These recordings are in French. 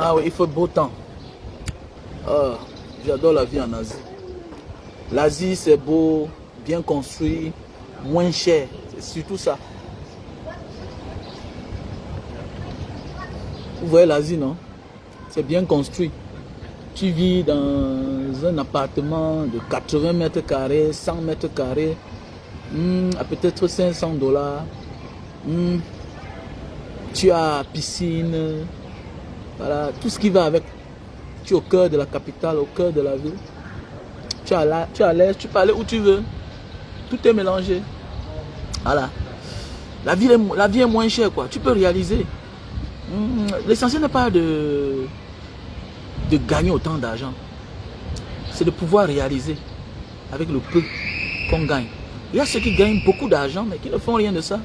Ah oui, il faut beau temps. Oh, j'adore la vie en Asie. L'Asie, c'est beau, bien construit, moins cher. C'est surtout ça. Vous voyez l'Asie, non? C'est bien construit. Tu vis dans un appartement de 80 mètres carrés, 100 mètres carrés, à peut-être $500. Tu as piscine, voilà, tout ce qui va avec. Tu es au cœur de la capitale, au cœur de la ville. Tu es à l'aise, tu peux aller où tu veux. Tout est mélangé. Voilà. La vie est moins chère, quoi. Tu peux réaliser. L'essentiel n'est pas de gagner autant d'argent. C'est de pouvoir réaliser avec le peu qu'on gagne. Il y a ceux qui gagnent beaucoup d'argent, mais qui ne font rien de ça.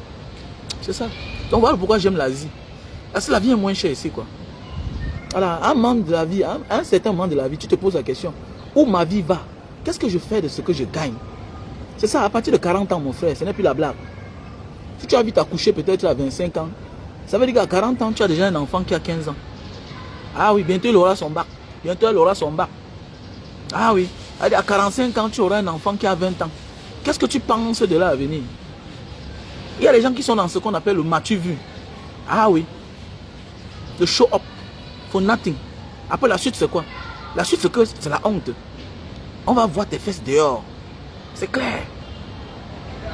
C'est ça. Donc voilà pourquoi j'aime l'Asie. Parce que la vie est moins chère ici, quoi. Voilà, à un moment de la vie, à un certain moment de la vie, tu te poses la question, où ma vie va? Qu'est-ce que je fais de ce que je gagne? C'est ça, à partir de 40 ans, mon frère, ce n'est plus la blague. Si tu as vite accouché peut-être à 25 ans, ça veut dire qu'à 40 ans, tu as déjà un enfant qui a 15 ans. Ah oui, bientôt il aura son bac. Bientôt elle aura son bac. Ah oui, à 45 ans, tu auras un enfant qui a 20 ans. Qu'est-ce que tu penses de là à venir? Il y a des gens qui sont dans ce qu'on appelle le m'as-tu vu? Ah oui, le show-up for nothing. Après la suite, c'est quoi? La suite, c'est la honte. On va voir tes fesses dehors. C'est clair.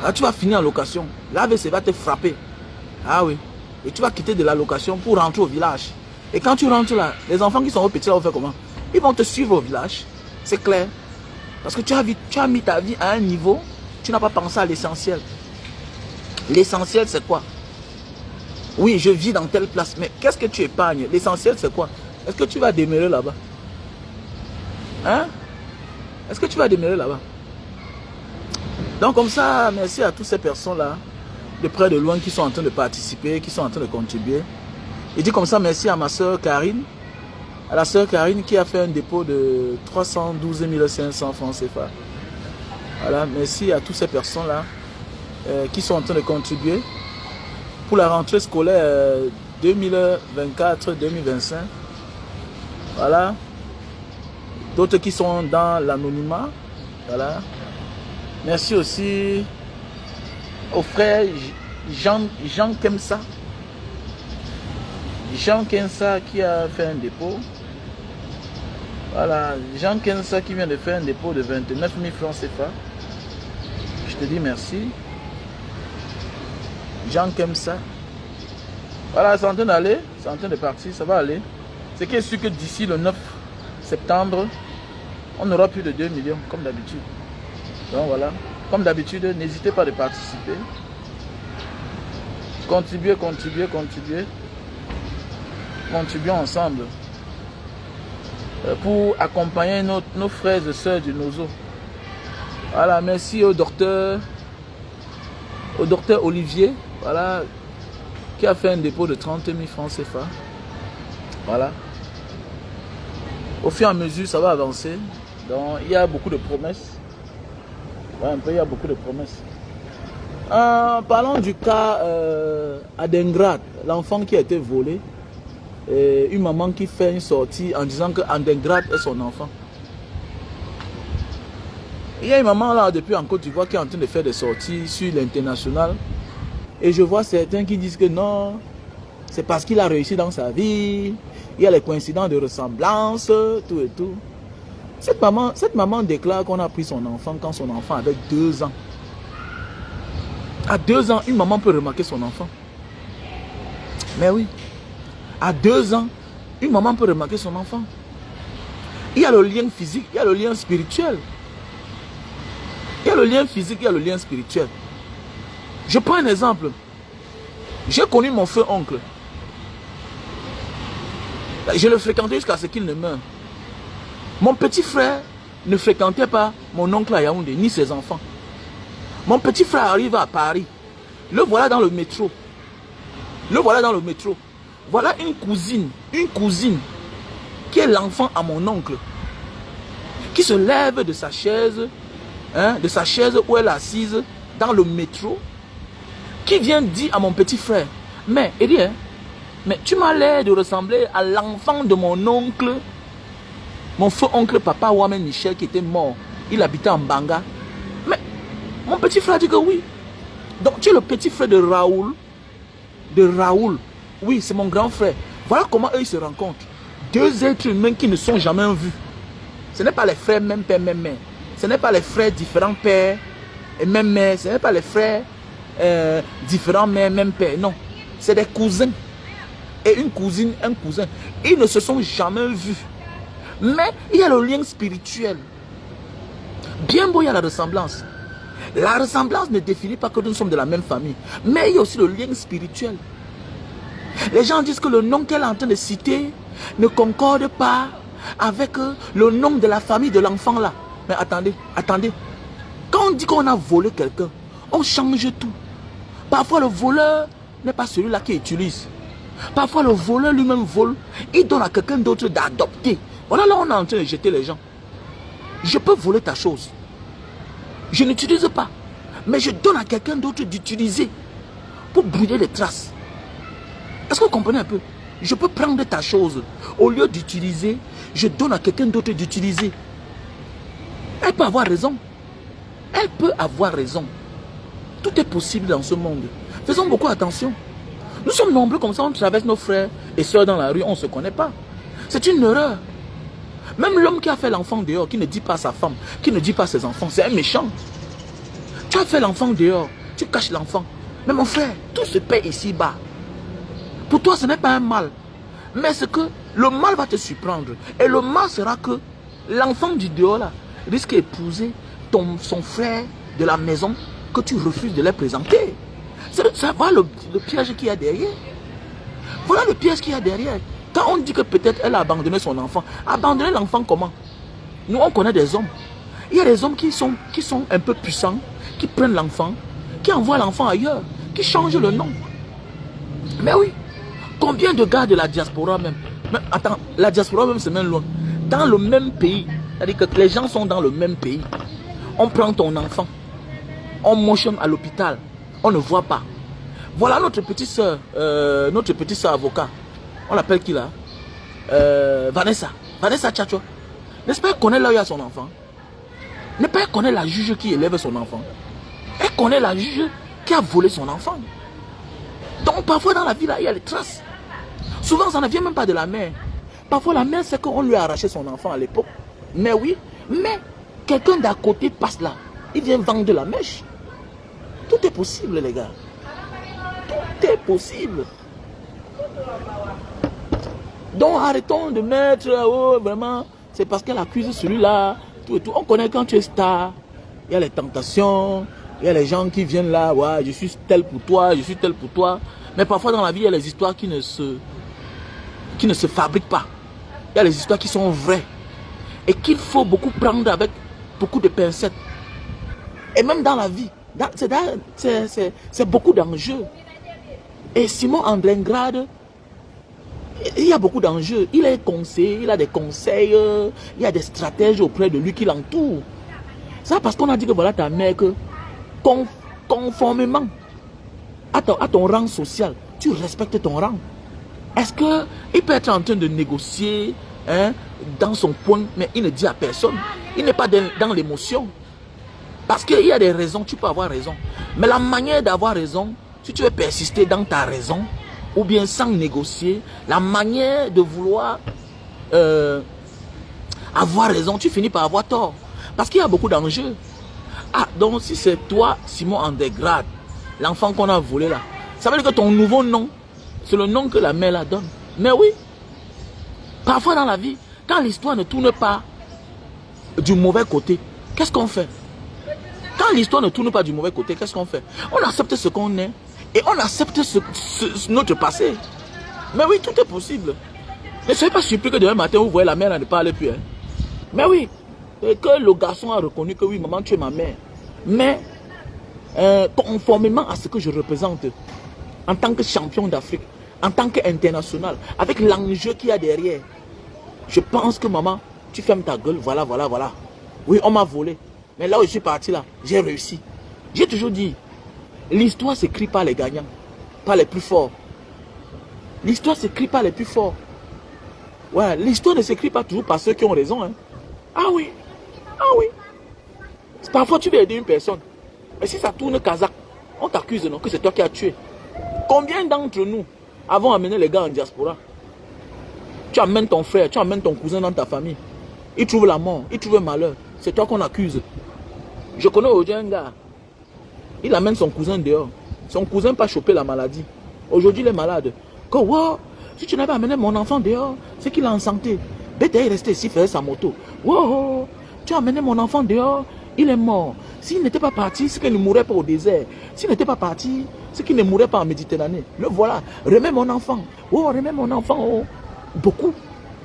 Là, tu vas finir en location. L'AVC va te frapper. Ah oui. Et tu vas quitter de la location pour rentrer au village. Et quand tu rentres là, les enfants qui sont au petit là vont faire comment? Ils vont te suivre au village. C'est clair. Parce que tu as mis ta vie à un niveau, tu n'as pas pensé à l'essentiel. L'essentiel, c'est quoi? Oui, je vis dans telle place, mais qu'est-ce que tu épargnes? L'essentiel, c'est quoi? Est-ce que tu vas demeurer là-bas? Hein? Est-ce que tu vas demeurer là-bas? Donc comme ça, merci à toutes ces personnes-là, de près de loin, qui sont en train de participer, qui sont en train de contribuer. Et dis comme ça, merci à ma soeur Karine, à la soeur Karine qui a fait un dépôt de 312 500 francs CFA. Voilà, merci à toutes ces personnes-là qui sont en train de contribuer pour la rentrée scolaire 2024-2025. Voilà. D'autres qui sont dans l'anonymat. Voilà. Merci aussi au frère Jean Kemsa. Jean Kemsa qui a fait un dépôt. Voilà. Jean Kemsa qui vient de faire un dépôt de 29 000 francs CFA. Je te dis merci. Jean Kemsa. Voilà, c'est en train d'aller. C'est en train de partir. Ça va aller. C'est qui est sûr que d'ici le 9 septembre, on aura plus de 2 millions, comme d'habitude. Donc voilà. Comme d'habitude, n'hésitez pas de participer. Contribuez, contribuez, contribuez. Contribuons ensemble pour accompagner nos frères et sœurs du Nozo. Voilà, merci au docteur Olivier, voilà, qui a fait un dépôt de 30 000 francs CFA. Voilà. Au fur et à mesure, ça va avancer. Donc, il y a beaucoup de promesses. Ouais, un peu, il y a beaucoup de promesses. Parlons du cas Adengrat, l'enfant qui a été volé. Et une maman qui fait une sortie en disant que Adengrat est son enfant. Il y a une maman là depuis en Côte d'Ivoire qui est en train de faire des sorties sur l'international. Et je vois certains qui disent que non, c'est parce qu'il a réussi dans sa vie. Il y a les coïncidences de ressemblance, tout et tout. Cette maman déclare qu'on a pris son enfant quand son enfant avait 2 ans. À 2 ans, une maman peut remarquer son enfant. Mais oui. À 2 ans, une maman peut remarquer son enfant. Il y a le lien physique, il y a le lien spirituel. Il y a le lien physique, il y a le lien spirituel. Je prends un exemple. J'ai connu mon frère oncle. Je le fréquentais jusqu'à ce qu'il ne meure. Mon petit frère ne fréquentait pas mon oncle à Yaoundé, ni ses enfants. Mon petit frère arrive à Paris. Le voilà dans le métro. Le voilà dans le métro. Voilà une cousine qui est l'enfant à mon oncle, qui se lève de sa chaise, où elle est assise dans le métro, qui vient dire à mon petit frère, mais il dit, Mais tu m'as l'air de ressembler à l'enfant de mon oncle, mon feu oncle papa Ouamen Michel qui était mort. Il habitait en Banga. Mais mon petit frère dit que oui. Donc tu es le petit frère de Raoul. De Raoul. Oui, c'est mon grand frère. Voilà comment eux ils se rencontrent. Deux êtres humains qui ne sont jamais vus. Ce n'est pas les frères même père, même mère. Ce n'est pas les frères différents pères et même mère. Ce n'est pas les frères différents mères, même père. Non. C'est des cousins. Et une cousine, un cousin. Ils ne se sont jamais vus. Mais il y a le lien spirituel. Bien beau, il y a la ressemblance. La ressemblance ne définit pas que nous sommes de la même famille. Mais il y a aussi le lien spirituel. Les gens disent que le nom qu'elle est en train de citer ne concorde pas avec le nom de la famille de l'enfant là. Mais attendez, attendez. Quand on dit qu'on a volé quelqu'un, on change tout. Parfois le voleur n'est pas celui-là qui utilise. Parfois le voleur lui-même vole. Il donne à quelqu'un d'autre d'adopter. Voilà là on est en train de jeter les gens. Je peux voler ta chose. Je n'utilise pas. Mais je donne à quelqu'un d'autre d'utiliser pour brûler les traces. Est-ce que vous comprenez un peu? Je peux prendre ta chose. Au lieu d'utiliser, je donne à quelqu'un d'autre d'utiliser. Elle peut avoir raison. Elle peut avoir raison. Tout est possible dans ce monde. Faisons beaucoup attention. Nous sommes nombreux comme ça, on traverse nos frères et soeurs dans la rue, on ne se connaît pas. C'est une erreur. Même l'homme qui a fait l'enfant dehors, qui ne dit pas à sa femme, qui ne dit pas à ses enfants, c'est un méchant. Tu as fait l'enfant dehors, tu caches l'enfant. Mais mon frère, tout se paie ici-bas. Pour toi, ce n'est pas un mal. Mais c'est que le mal va te surprendre. Et le mal sera que l'enfant du dehors là risque d'épouser son frère de la maison que tu refuses de les présenter. Ça va le piège qu'il y a derrière. Voilà le piège qu'il y a derrière. Quand on dit que peut-être elle a abandonné son enfant, abandonner l'enfant comment? Nous, on connaît des hommes. Il y a des hommes qui sont un peu puissants, qui prennent l'enfant, qui envoient l'enfant ailleurs, qui changent le nom. Mais oui, combien de gars de la diaspora même? Mais attends, la diaspora même c'est même loin. Dans le même pays, c'est-à-dire que les gens sont dans le même pays. On prend ton enfant, on motionne à l'hôpital, on ne voit pas. Voilà notre petite soeur avocat. On l'appelle qui là? Vanessa. Vanessa Tchatcho. N'est-ce pas qu'elle connaît là où il y a son enfant? N'est-ce pas qu'elle connaît la juge qui élève son enfant? Elle connaît la juge qui a volé son enfant. Donc parfois dans la vie là, il y a les traces. Souvent ça ne vient même pas de la mère. Parfois la mère c'est qu'on lui a arraché son enfant à l'époque. Mais oui, mais quelqu'un d'à côté passe là. Il vient vendre de la mèche. Tout est possible les gars. Tout est possible. Donc arrêtons de mettre, oh vraiment, c'est parce qu'elle accuse celui-là, tout et tout. On connaît quand tu es star, il y a les tentations, il y a les gens qui viennent là, ouais, je suis tel pour toi, je suis tel pour toi. Mais parfois dans la vie, il y a les histoires qui ne se fabriquent pas. Il y a les histoires qui sont vraies et qu'il faut beaucoup prendre avec beaucoup de pincettes. Et même dans la vie, c'est beaucoup d'enjeux. Et Simon Andrengrade, il y a beaucoup d'enjeux. Il est conseiller, il a des conseils, il y a des stratèges auprès de lui qui l'entourent. Ça parce qu'on a dit que voilà ta mère, que conformément à ton rang social, tu respectes ton rang. Est-ce qu'il peut être en train de négocier dans son coin, mais il ne dit à personne. Il n'est pas dans l'émotion. Parce qu'il y a des raisons, tu peux avoir raison. Mais la manière d'avoir raison, si tu veux persister dans ta raison, ou bien sans négocier, la manière de vouloir avoir raison, tu finis par avoir tort. Parce qu'il y a beaucoup d'enjeux. Ah, donc si c'est toi, Simon Andrengrade, l'enfant qu'on a volé là, ça veut dire que ton nouveau nom, c'est le nom que la mère la donne. Mais oui, parfois dans la vie, quand l'histoire ne tourne pas du mauvais côté, qu'est-ce qu'on fait? Quand l'histoire ne tourne pas du mauvais côté, qu'est-ce qu'on fait? On accepte ce qu'on est et on accepte notre passé. Mais oui, tout est possible. Ne soyez pas surpris que demain matin, vous voyez la mère ne parle plus. Hein. Mais oui, que le garçon a reconnu que oui, maman, tu es ma mère. Mais, conformément à ce que je représente, en tant que champion d'Afrique, en tant qu'international, avec l'enjeu qu'il y a derrière, je pense que maman, tu fermes ta gueule, voilà, voilà, voilà. Oui, on m'a volé. Mais là où je suis parti là, j'ai réussi. J'ai toujours dit, l'histoire s'écrit par les gagnants, pas les plus forts. L'histoire ne s'écrit pas les plus forts. Ouais, l'histoire ne s'écrit pas toujours par ceux qui ont raison. Hein. Ah oui. Ah oui. Parfois, tu veux aider une personne. Mais si ça tourne kazakh, on t'accuse non, que c'est toi qui as tué. Combien d'entre nous avons amené les gars en diaspora? Tu amènes ton frère, tu amènes ton cousin dans ta famille. Il trouve la mort, il trouve le malheur. C'est toi qu'on accuse. Je connais aujourd'hui un gars. Il amène son cousin dehors. Son cousin n'a pas chopé la maladie. Aujourd'hui, il est malade. Que wow, si tu n'avais pas amené mon enfant dehors, c'est qu'il est en santé. Bête est resté ici, faire sa moto. Wow, tu as amené mon enfant dehors, il est mort. S'il n'était pas parti, c'est qu'il ne mourrait pas au désert. S'il n'était pas parti, c'est qu'il ne mourrait pas en Méditerranée. Le voilà. Remets mon enfant. Oh, remets mon enfant. Oh. Beaucoup.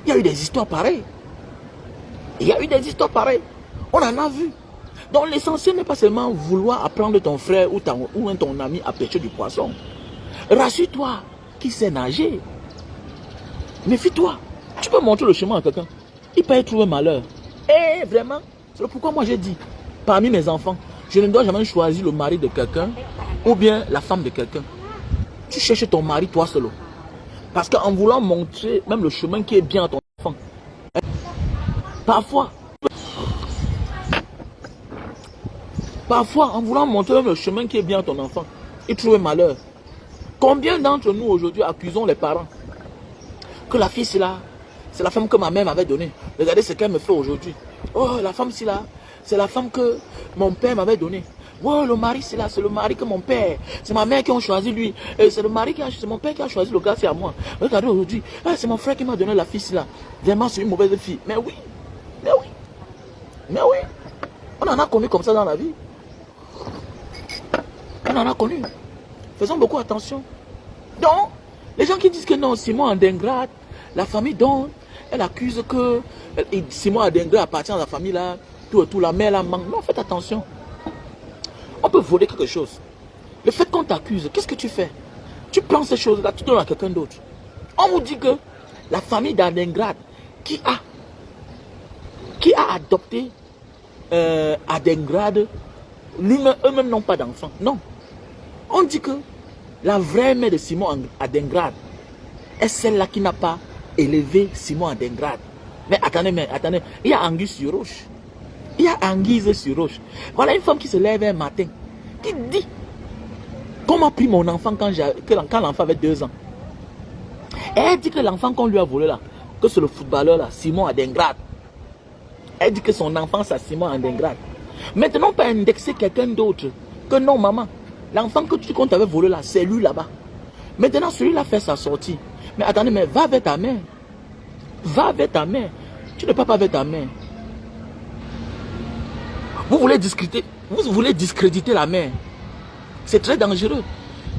Il y a eu des histoires pareilles. Il y a eu des histoires pareilles. On en a vu. Donc l'essentiel n'est pas seulement vouloir apprendre ton frère ou ton ami à pêcher du poisson. Rassure-toi qu'il sait nager. Méfie-toi. Tu peux montrer le chemin à quelqu'un. Il peut y trouver malheur. Et vraiment, c'est pourquoi moi j'ai dit, parmi mes enfants, je ne dois jamais choisir le mari de quelqu'un ou bien la femme de quelqu'un. Tu cherches ton mari toi seul. Parce qu'en voulant montrer même le chemin qui est bien à ton enfant, parfois, en voulant montrer même le chemin qui est bien à ton enfant, il trouve malheur. Combien d'entre nous aujourd'hui accusons les parents que la fille c'est là, c'est la femme que ma mère m'avait donnée. Regardez ce qu'elle me fait aujourd'hui. Oh, la femme c'est là, c'est la femme que mon père m'avait donnée. Oh, le mari c'est là, c'est le mari que mon père, c'est ma mère qui a choisi lui. C'est mon père qui a choisi le gars, c'est à moi. Regardez aujourd'hui, c'est mon frère qui m'a donné la fille c'est là. Vraiment c'est une mauvaise fille. Mais oui, mais oui, mais oui. On en a connu comme ça dans la vie. On en a connu. Faisons beaucoup attention. Donc, les gens qui disent que non, Simon Adingrad, la famille donne, elle accuse que Simon Adingrad appartient à la famille là, tout la mère là manque. Non, faites attention. On peut voler quelque chose. Le fait qu'on t'accuse, qu'est-ce que tu fais? Tu prends ces choses-là, tu donnes à quelqu'un d'autre. On vous dit que la famille d'Adingrad qui a adopté Adingrad, eux-mêmes n'ont pas d'enfants. Non. On dit que la vraie mère de Simon Adingrad est celle-là qui n'a pas élevé Simon Adingrad. Mais attendez, il y a Anguille sur roche. Il y a Anguille sur roche. Voilà une femme qui se lève un matin, qui dit qu'on m'a pris mon enfant quand l'enfant avait 2 ans. Et elle dit que l'enfant qu'on lui a volé là, que c'est le footballeur là, Simon Adingrad. Elle dit que son enfant c'est Simon Adingrad. Maintenant on peut indexer quelqu'un d'autre. Que non maman, l'enfant qu'on t'avait volé là, c'est lui là-bas. Maintenant celui-là fait sa sortie. Mais attendez, mais va avec ta mère. Va avec ta mère. Tu ne peux pas avec ta mère. Vous voulez discréditer la mère. C'est très dangereux.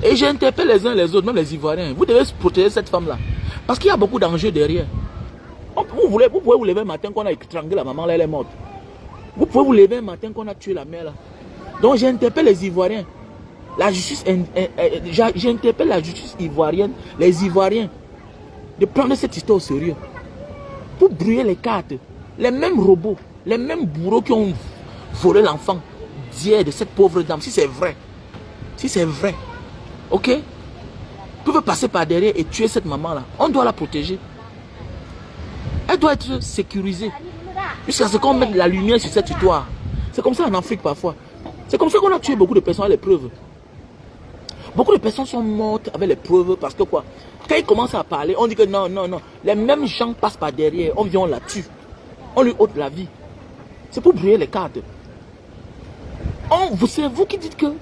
Et j'interpelle les uns les autres, même les Ivoiriens. Vous devez protéger cette femme-là. Parce qu'il y a beaucoup d'enjeux derrière. Vous pouvez vous lever un matin qu'on a étranglé la maman, là, elle est morte. Vous pouvez vous lever un matin qu'on a tué la mère là. Donc j'interpelle les Ivoiriens. La justice, j'interpelle la justice ivoirienne, les Ivoiriens, de prendre cette histoire au sérieux. Pour brouiller les cartes. Les mêmes robots, les mêmes bourreaux qui ont volé l'enfant d'hier de cette pauvre dame, si c'est vrai. Si c'est vrai. Ok? Peuvent passer par derrière et tuer cette maman-là. On doit la protéger. Elle doit être sécurisée. Jusqu'à ce qu'on mette la lumière sur cette histoire. C'est comme ça en Afrique parfois. C'est comme ça qu'on a tué beaucoup de personnes avec les preuves. Beaucoup de personnes sont mortes avec les preuves parce que quoi? Quand ils commencent à parler, on dit que non, non, non. Les mêmes gens passent par derrière, on vient, on la tue. On lui ôte la vie. C'est pour brouiller les cartes. C'est vous qui dites que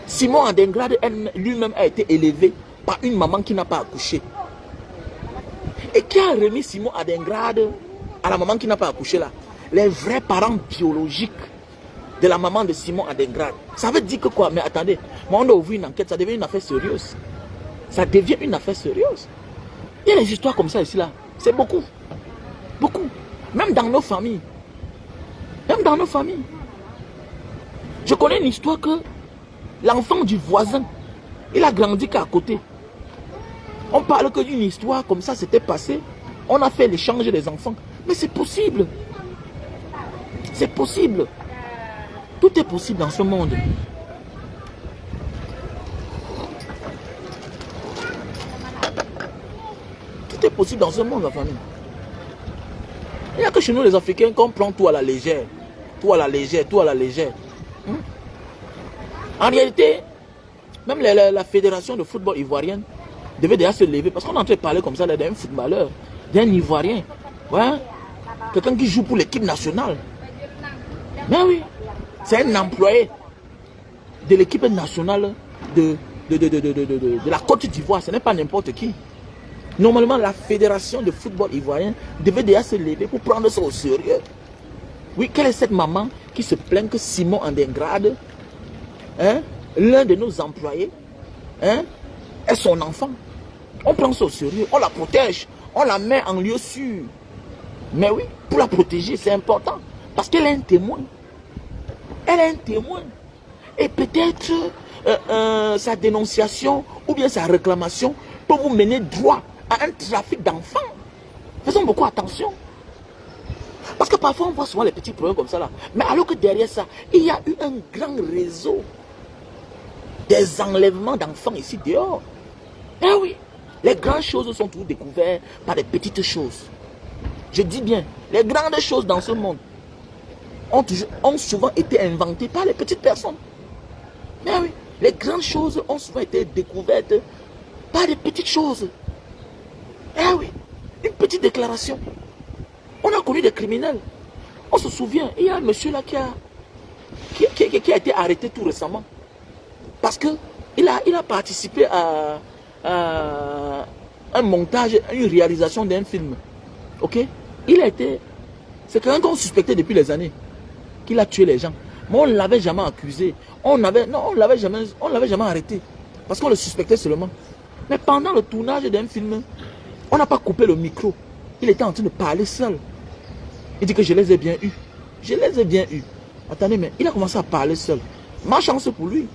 Simon Adingrad lui-même a été élevé par une maman qui n'a pas accouché. Et qui a remis Simon Adingrad à la maman qui n'a pas accouché là? Les vrais parents biologiques de la maman de Simon Adingrad. Ça veut dire que quoi? Mais attendez, moi on doit ouvrir une enquête, ça devient une affaire sérieuse. Ça devient une affaire sérieuse. Il y a des histoires comme ça ici là. C'est beaucoup. Beaucoup. Même dans nos familles. Même dans nos familles. Je connais une histoire que l'enfant du voisin, il a grandi qu'à côté. On parle que d'une histoire comme ça s'était passée. On a fait l'échange des enfants. Mais c'est possible. C'est possible. Tout est possible dans ce monde. possible dans ce monde, la famille. Il n'y a que chez nous, les Africains, qu'on prend tout à la légère. Tout à la légère, tout à la légère. En réalité, même la fédération de football ivoirienne devait déjà se lever. Parce qu'on est en train de parler comme ça d'un footballeur, d'un Ivoirien. Ouais. Quelqu'un qui joue pour l'équipe nationale. Mais oui, c'est un employé de l'équipe nationale de la Côte d'Ivoire. Ce n'est pas n'importe qui. Normalement, la fédération de football ivoirien devait déjà se lever pour prendre ça au sérieux. Oui, quelle est cette maman qui se plaint que Simon Andengrade, hein, l'un de nos employés, hein, est son enfant? On prend ça au sérieux, on la protège, on la met en lieu sûr. Mais oui, pour la protéger, c'est important. Parce qu'elle est un témoin. Elle est un témoin. Et peut-être sa dénonciation ou bien sa réclamation peut vous mener droit à un trafic d'enfants. Faisons beaucoup attention. Parce que parfois on voit souvent les petits problèmes comme ça là. Mais alors que derrière ça, il y a eu un grand réseau des enlèvements d'enfants ici dehors. Eh oui, les grandes choses sont toujours découvertes par les petites choses. Je dis bien, les grandes choses dans ce monde ont souvent été inventées par les petites personnes. Mais oui, les grandes choses ont souvent été découvertes par des petites choses. Eh oui, une petite déclaration. On a connu des criminels. On se souvient, il y a un monsieur là qui a été arrêté tout récemment. Parce qu'il a participé à un montage, à une réalisation d'un film. Ok? C'est quelqu'un qu'on suspectait depuis les années. Qu'il a tué les gens. Mais on ne l'avait jamais accusé. On ne l'avait jamais arrêté. Parce qu'on le suspectait seulement. Mais pendant le tournage d'un film, on n'a pas coupé le micro. Il était en train de parler seul. Il dit que je les ai bien eus. Je les ai bien eus. Attendez, mais il a commencé à parler seul. Ma chance pour lui.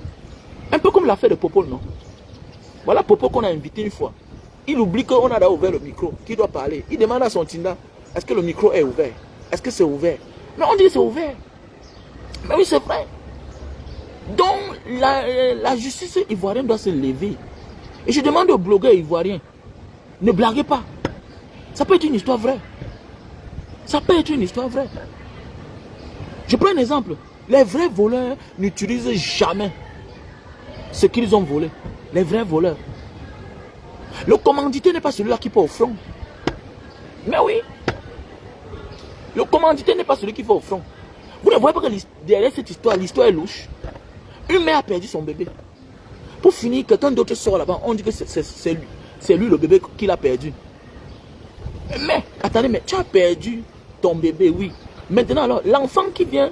Un peu comme l'affaire de Popo, non? Voilà Popo qu'on a invité une fois. Il oublie qu'on a ouvert le micro, qu'il doit parler. Il demande à son Tinda, est-ce que le micro est ouvert? Est-ce que c'est ouvert? Mais on dit que c'est ouvert. Mais oui, c'est vrai. Donc, la justice ivoirienne doit se lever. Et je demande aux blogueurs ivoiriens, ne blaguez pas. Ça peut être une histoire vraie. Ça peut être une histoire vraie. Je prends un exemple. Les vrais voleurs n'utilisent jamais ce qu'ils ont volé. Les vrais voleurs. Le commandité n'est pas celui-là qui peut au front. Mais oui. Le commandité n'est pas celui qui va au front. Vous ne voyez pas que derrière cette histoire, l'histoire est louche. Une mère a perdu son bébé. Pour finir, quelqu'un d'autre sort là-bas. On dit que c'est lui le bébé qu'il a perdu. Mais, attendez, mais tu as perdu ton bébé, oui. Maintenant, alors, l'enfant qui vient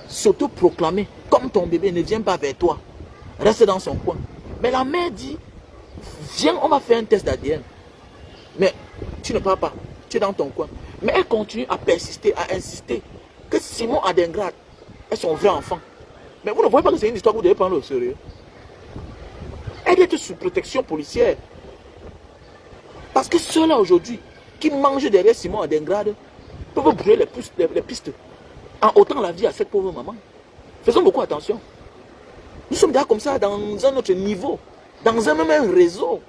s'auto-proclamer comme ton bébé ne vient pas vers toi. Reste dans son coin. Mais la mère dit, viens, on va faire un test d'ADN. Mais tu ne pars pas. Tu es dans ton coin. Mais elle continue à persister, à insister que Simon Adengrade est son vrai enfant. Mais vous ne voyez pas que c'est une histoire que vous devez prendre au sérieux. Elle est sous protection policière. Parce que ceux-là aujourd'hui qui mangent derrière Simon Adengrade peuvent brûler les pistes en ôtant la vie à cette pauvre maman. Faisons beaucoup attention. Nous sommes déjà comme ça dans un autre niveau, dans un même réseau.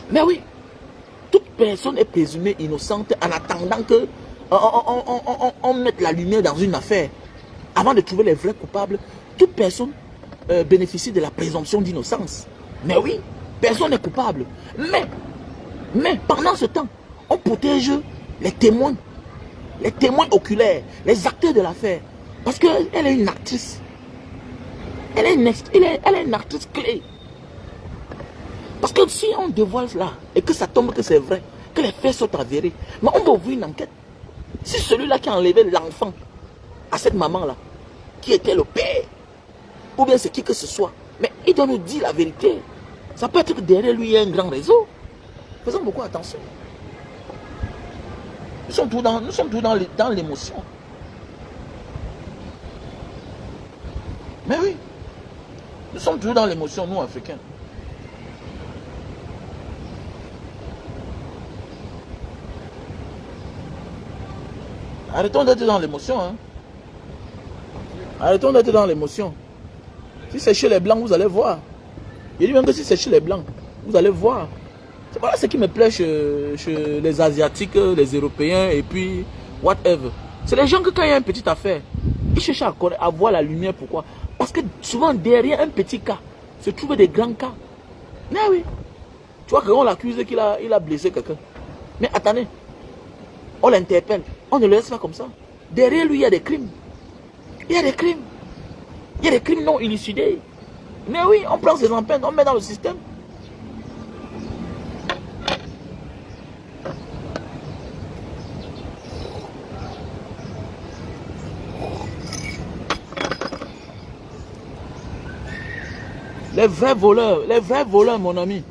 Mais oui, toute personne est présumée innocente en attendant que on mette la lumière dans une affaire. Avant de trouver les vrais coupables, toute personne bénéficie de la présomption d'innocence. Mais oui, personne n'est coupable. Mais pendant ce temps, on protège les témoins oculaires, les acteurs de l'affaire. Parce qu'elle est une actrice. Elle est une actrice clé. Parce que si on dévoile cela et que ça tombe que c'est vrai, que les faits sont avérés, mais on va ouvrir une enquête. Si celui-là qui a enlevé l'enfant à cette maman-là, qui était le père, ou bien c'est qui que ce soit, mais il doit nous dire la vérité. Ça peut être que derrière lui, il y a un grand réseau. Faisons beaucoup attention. Nous sommes tous dans l'émotion. Mais oui, nous sommes toujours dans l'émotion, nous, Africains. Arrêtons d'être dans l'émotion. Hein. Arrêtons d'être dans l'émotion. Si c'est chez les Blancs, vous allez voir. Il dit même que si c'est chez les Blancs, vous allez voir. C'est voilà ce qui me plaît chez les Asiatiques, les Européens et puis whatever. C'est les gens que quand il y a une petite affaire, ils cherchent à voir la lumière. Pourquoi? Parce que souvent derrière un petit cas se trouvent des grands cas. Mais oui. Tu vois qu'on l'accuse qu'il a blessé quelqu'un. Mais attendez, on l'interpelle. On ne le laisse pas comme ça. Derrière lui, il y a des crimes. Il y a des crimes. Il y a des crimes non élucidés. Mais oui, on prend ses empreintes, on met dans le système. Les vrais voleurs, mon ami,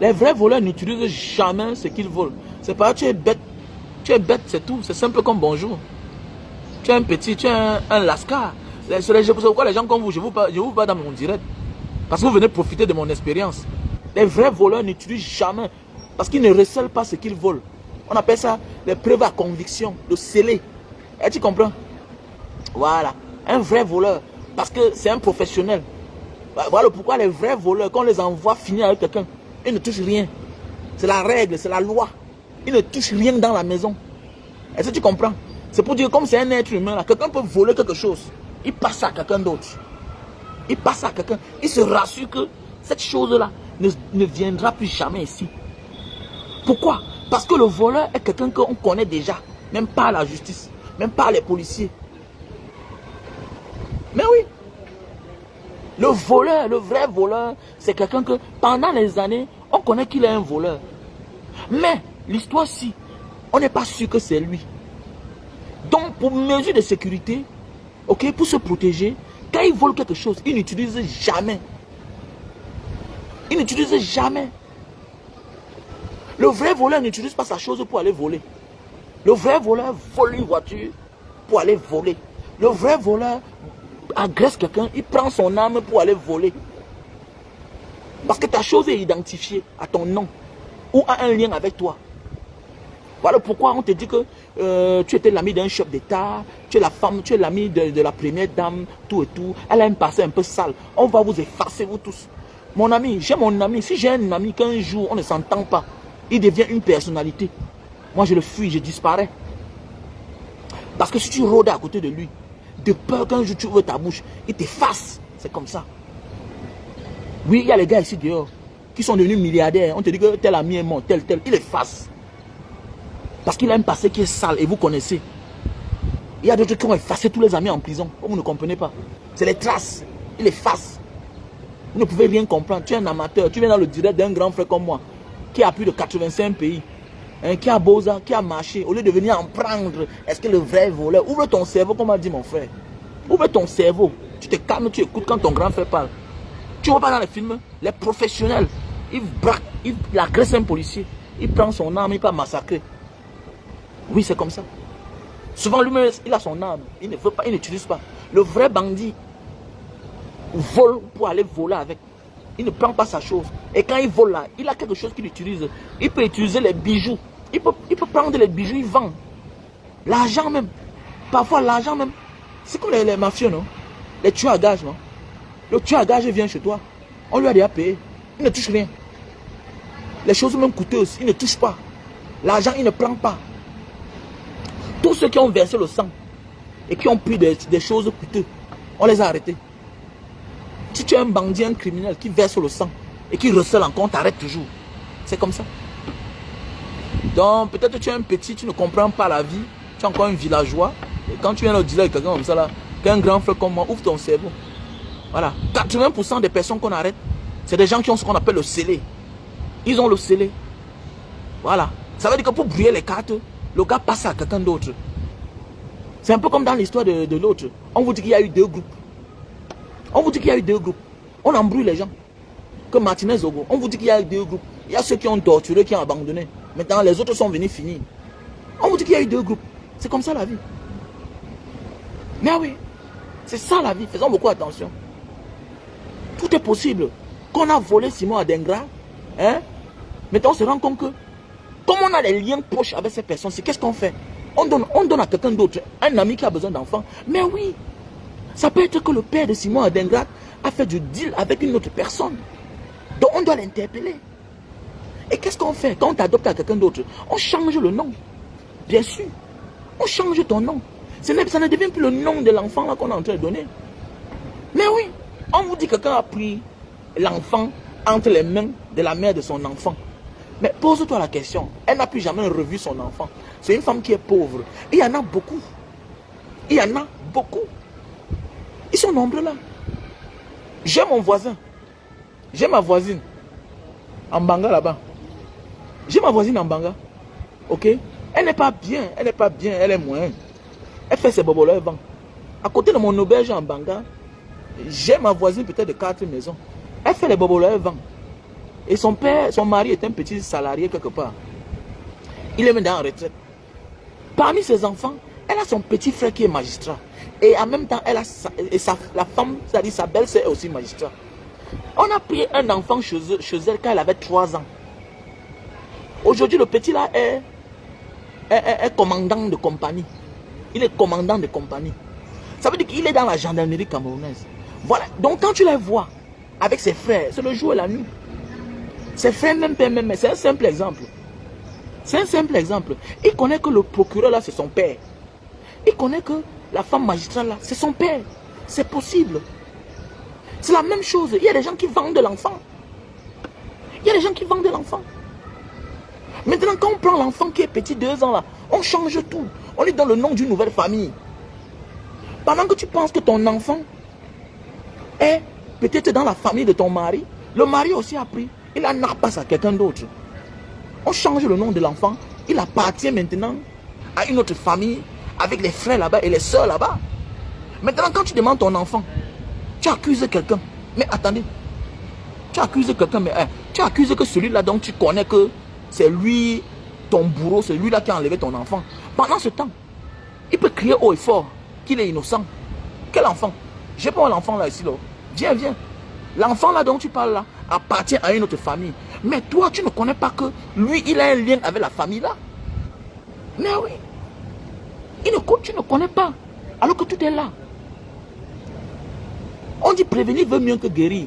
les vrais voleurs n'utilisent jamais ce qu'ils volent. C'est pas tu es bête, c'est tout. C'est simple comme bonjour. Tu es un petit, tu es un lascar. C'est pourquoi les gens comme vous, je vous parle dans mon direct. Parce que vous venez profiter de mon expérience. Les vrais voleurs n'utilisent jamais. Parce qu'ils ne recèlent pas ce qu'ils volent. On appelle ça les preuves à conviction, le scellé. Et tu comprends? Voilà. Un vrai voleur. Parce que c'est un professionnel. Voilà pourquoi les vrais voleurs, quand on les envoie finir avec quelqu'un, ils ne touchent rien. C'est la règle, c'est la loi. Ils ne touchent rien dans la maison. Est-ce que tu comprends? C'est pour dire comme c'est un être humain, quelqu'un peut voler quelque chose. Il passe à quelqu'un d'autre. Il passe à quelqu'un. Il se rassure que cette chose-là ne viendra plus jamais ici. Pourquoi? Parce que le voleur est quelqu'un qu'on connaît déjà. Même pas la justice. Même pas les policiers. Mais oui. Le voleur, le vrai voleur, c'est quelqu'un que pendant les années, on connaît qu'il est un voleur. Mais l'histoire-ci, on n'est pas sûr que c'est lui. Donc, pour mesure de sécurité, ok, pour se protéger, quand il vole quelque chose, il n'utilise jamais. Il n'utilise jamais. Le vrai voleur n'utilise pas sa chose pour aller voler. Le vrai voleur vole une voiture pour aller voler. Le vrai voleur agresse quelqu'un, il prend son arme pour aller voler. Parce que ta chose est identifiée à ton nom ou à un lien avec toi. Voilà pourquoi on te dit que tu étais l'ami d'un chef d'État, tu es la femme, tu es l'ami de la première dame, tout et tout. Elle a un passé un peu sale. On va vous effacer, vous tous. Mon ami, j'ai mon ami. Si j'ai un ami qu'un jour on ne s'entend pas, il devient une personnalité. Moi je le fuis, je disparais. Parce que si tu rôdes à côté de lui, de peur qu'un jour tu ouvres ta bouche, il t'efface. C'est comme ça. Oui, il y a les gars ici dehors qui sont devenus milliardaires. On te dit que tel ami est mort, tel. Il efface. Parce qu'il a un passé qui est sale et vous connaissez. Il y a d'autres qui ont effacé tous les amis en prison. Vous ne comprenez pas. C'est les traces. Il efface. Vous ne pouvez rien comprendre. Tu es un amateur. Tu viens dans le direct d'un grand frère comme moi qui a plus de 85 pays. Hein, qui a Boza, qui a marché. Au lieu de venir en prendre, est-ce que le vrai voleur? Ouvre ton cerveau, comme a dit mon frère. Ouvre ton cerveau. Tu te calmes, tu écoutes quand ton grand frère parle. Tu vois pas dans les films, les professionnels, ils braquent, ils agressent un policier. Il prend son arme, il peut massacrer. Oui, c'est comme ça. Souvent, lui-même, il a son arme. Il ne veut pas, il n'utilise pas. Le vrai bandit vole pour aller voler avec. Il ne prend pas sa chose. Et quand il vole là, il a quelque chose qu'il utilise. Il peut utiliser les bijoux. Il peut prendre les bijoux, il vend. L'argent même. Parfois, l'argent même. C'est comme les mafieux, non? Les tueurs à gages, non? Le tueur à gages vient chez toi. On lui a déjà payé. Il ne touche rien. Les choses même coûteuses, il ne touche pas. L'argent, il ne prend pas. Tous ceux qui ont versé le sang et qui ont pris des choses coûteuses, on les a arrêtés. Si tu es un bandit, un criminel qui verse le sang et qui recèle encore, on t'arrête toujours. C'est comme ça. Donc, peut-être que tu es un petit, tu ne comprends pas la vie. Tu es encore un villageois. Et quand tu viens au dealer avec quelqu'un comme ça, là, qu'un grand frère comme moi, ouvre ton cerveau. Voilà. 80% des personnes qu'on arrête, c'est des gens qui ont ce qu'on appelle le scellé. Ils ont le scellé. Voilà. Ça veut dire que pour brouiller les cartes, le gars passe à quelqu'un d'autre. C'est un peu comme dans l'histoire de l'autre. On vous dit qu'il y a eu deux groupes. On vous dit qu'il y a eu deux groupes. On embrouille les gens. Comme Martinez Zogo. On vous dit qu'il y a eu deux groupes. Il y a ceux qui ont torturé, qui ont abandonné. Maintenant, les autres sont venus finir. On vous dit qu'il y a eu deux groupes. C'est comme ça la vie. Mais oui, c'est ça la vie. Faisons beaucoup attention. Tout est possible. Quand on a volé Simon Adengra, hein, maintenant on se rend compte que, comme on a des liens proches avec ces personnes, c'est qu'est-ce qu'on fait? On donne à quelqu'un d'autre, un ami qui a besoin d'enfants. Mais oui, ça peut être que le père de Simon Adengra a fait du deal avec une autre personne. Donc on doit l'interpeller. Et qu'est-ce qu'on fait quand on t'adopte à quelqu'un d'autre? On change le nom. Bien sûr. On change ton nom. Ça ne devient plus le nom de l'enfant qu'on est en train de donner. Mais oui, on vous dit que quelqu'un a pris l'enfant entre les mains de la mère de son enfant. Mais pose-toi la question, elle n'a plus jamais revu son enfant. C'est une femme qui est pauvre. Et il y en a beaucoup. Il y en a beaucoup. Ils sont nombreux là. J'ai mon voisin. J'ai ma voisine. En Banga là-bas. J'ai ma voisine en Banga. Ok? Elle n'est pas bien. Elle n'est pas bien. Elle est moyenne. Elle fait ses bobolos, elle vend. À côté de mon auberge en Banga, j'ai ma voisine peut-être de 4 maisons. Elle fait les bobolos, elle vend. Et son père, son mari est un petit salarié quelque part. Il est maintenant en retraite. Parmi ses enfants, elle a son petit frère qui est magistrat. Et en même temps, elle a la femme, c'est-à-dire sa belle-sœur est aussi magistrat. On a pris un enfant chez elle quand elle avait 3 ans. Aujourd'hui, le petit là est commandant de compagnie. Il est commandant de compagnie. Ça veut dire qu'il est dans la gendarmerie camerounaise. Voilà. Donc quand tu les vois avec ses frères, c'est le jour et la nuit. Ses frères même père même, c'est un simple exemple. C'est un simple exemple. Il connaît que le procureur là, c'est son père. Il connaît que la femme magistrate là, c'est son père. C'est possible. C'est la même chose. Il y a des gens qui vendent de l'enfant. Il y a des gens qui vendent de l'enfant. Maintenant, quand on prend l'enfant qui est petit, 2 ans là, on change tout. On lui donne le nom d'une nouvelle famille. Pendant que tu penses que ton enfant est peut-être dans la famille de ton mari, le mari aussi a pris. Il en passe à quelqu'un d'autre. On change le nom de l'enfant. Il appartient maintenant à une autre famille avec les frères là-bas et les soeurs là-bas. Maintenant, quand tu demandes ton enfant, tu accuses quelqu'un. Mais attendez, tu accuses quelqu'un, mais tu accuses que celui-là dont tu connais que c'est lui, ton bourreau, c'est lui-là qui a enlevé ton enfant. Pendant ce temps, il peut crier haut et fort qu'il est innocent. Quel enfant? J'ai pas l'enfant là ici là. Viens, viens. L'enfant là dont tu parles là appartient à une autre famille. Mais toi, tu ne connais pas que lui, il a un lien avec la famille là. Mais oui. Tu ne connais pas. Alors que tout est là. On dit prévenir veut mieux que guérir.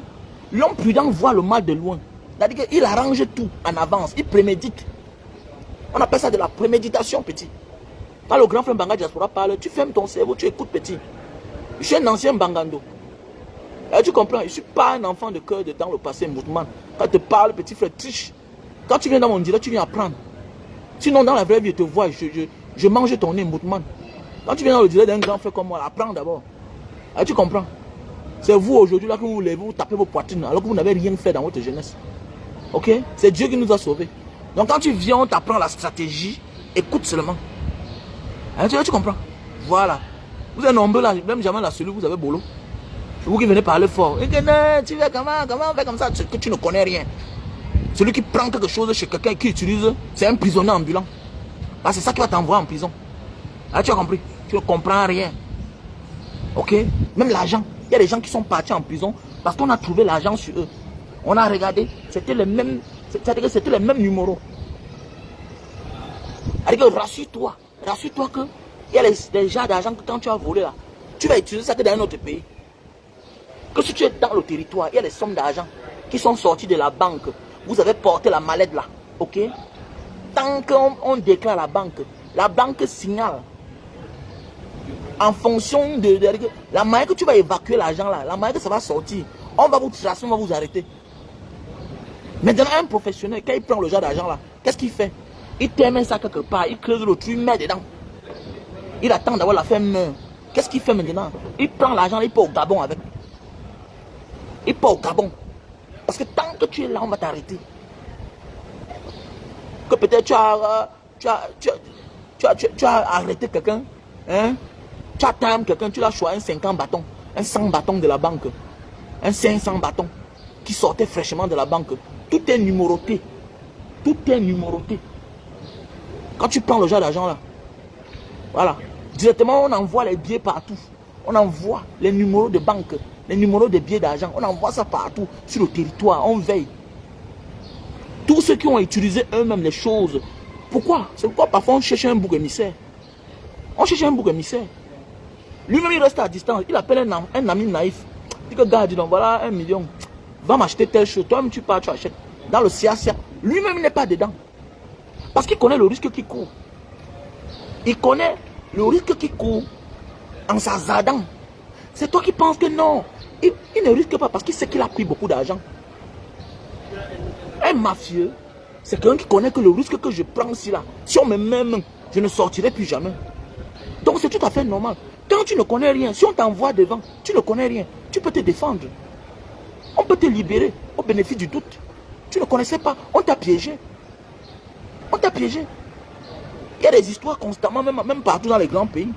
L'homme prudent voit le mal de loin. C'est-à-dire qu'il arrange tout en avance. Il prémédite. On appelle ça de la préméditation, petit. Quand le grand frère Banga Diaspora parle, tu fermes ton cerveau, tu écoutes, petit. Je suis un ancien Bangando. Et tu comprends, je ne suis pas un enfant de cœur dans le passé, Moutman. Quand je te parle, petit frère, triche. Quand tu viens dans mon direct, tu viens apprendre. Sinon, dans la vraie vie, je te vois, je mange ton nez, Moutman. Quand tu viens dans le direct d'un grand frère comme moi, apprends d'abord. Et tu comprends. C'est vous aujourd'hui là que vous levez, vous tapez vos poitrines, alors que vous n'avez rien fait dans votre jeunesse. Ok? C'est Dieu qui nous a sauvés. Donc quand tu viens, on t'apprend la stratégie, écoute seulement. Et tu comprends? Voilà. Vous êtes nombreux là, même jamais là, celui vous avez boulot. C'est vous qui venez parler fort. Tu fais comment on fait comme ça, que tu ne connais rien. Celui qui prend quelque chose chez quelqu'un et qui utilise, c'est un prisonnier ambulant. Ah, c'est ça qui va t'envoyer en prison. Ah, tu as compris? Tu ne comprends rien. Ok? Même l'argent. Il y a des gens qui sont partis en prison parce qu'on a trouvé l'argent sur eux. On a regardé, c'était les mêmes, c'est-à-dire que c'était les mêmes numéros. C'est-à-dire que rassure-toi que il y a des gens d'argent que quand tu as volé là, tu vas utiliser ça que dans un autre pays. Que si tu es dans le territoire, il y a des sommes d'argent qui sont sorties de la banque. Vous avez porté la mallette là, ok? Tant qu'on déclare la banque signale. En fonction de la manière que tu vas évacuer l'argent là, la manière que ça va sortir, on va vous tracer, on va vous arrêter. Maintenant, un professionnel, quand il prend le genre d'argent là, qu'est-ce qu'il fait? Il termine ça quelque part, il creuse le trou, il met dedans. Il attend d'avoir la femme. Qu'est-ce qu'il fait maintenant? Il prend l'argent, il part au Gabon avec. Il part au Gabon. Parce que tant que tu es là, on va t'arrêter. Que peut-être tu as arrêté quelqu'un, hein? Tu as time quelqu'un, tu l'as choisi un 50 bâtons, un 100 bâtons de la banque, un 500 bâtons qui sortait fraîchement de la banque. Tout est numéroté. Tout est numéroté. Quand tu prends le genre d'argent là, voilà, directement on envoie les billets partout. On envoie les numéros de banque, les numéros de billets d'argent. On envoie ça partout sur le territoire. On veille. Tous ceux qui ont utilisé eux-mêmes les choses. Pourquoi? C'est pourquoi parfois on cherche un bouc émissaire. On cherche un bouc émissaire. Lui-même, il reste à distance. Il appelle un ami naïf. Il dit que gars, dis donc, voilà 1 million. Va m'acheter telle chose. Toi-même, tu pars, tu achètes. dans le Sia-Sia, lui-même n'est pas dedans. Parce qu'il connaît le risque qu'il court. Il connaît le risque qu'il court en s'hazardant. C'est toi qui penses que non. Il ne risque pas parce qu'il sait qu'il a pris beaucoup d'argent. Un mafieux, c'est quelqu'un qui connaît que le risque que je prends ici là, si on me met, je ne sortirai plus jamais. Donc c'est tout à fait normal. Quand tu ne connais rien, si on t'envoie devant, tu ne connais rien, tu peux te défendre. On peut te libérer au bénéfice du doute. Tu ne connaissais pas, on t'a piégé. On t'a piégé. Il y a des histoires constamment, même partout dans les grands pays.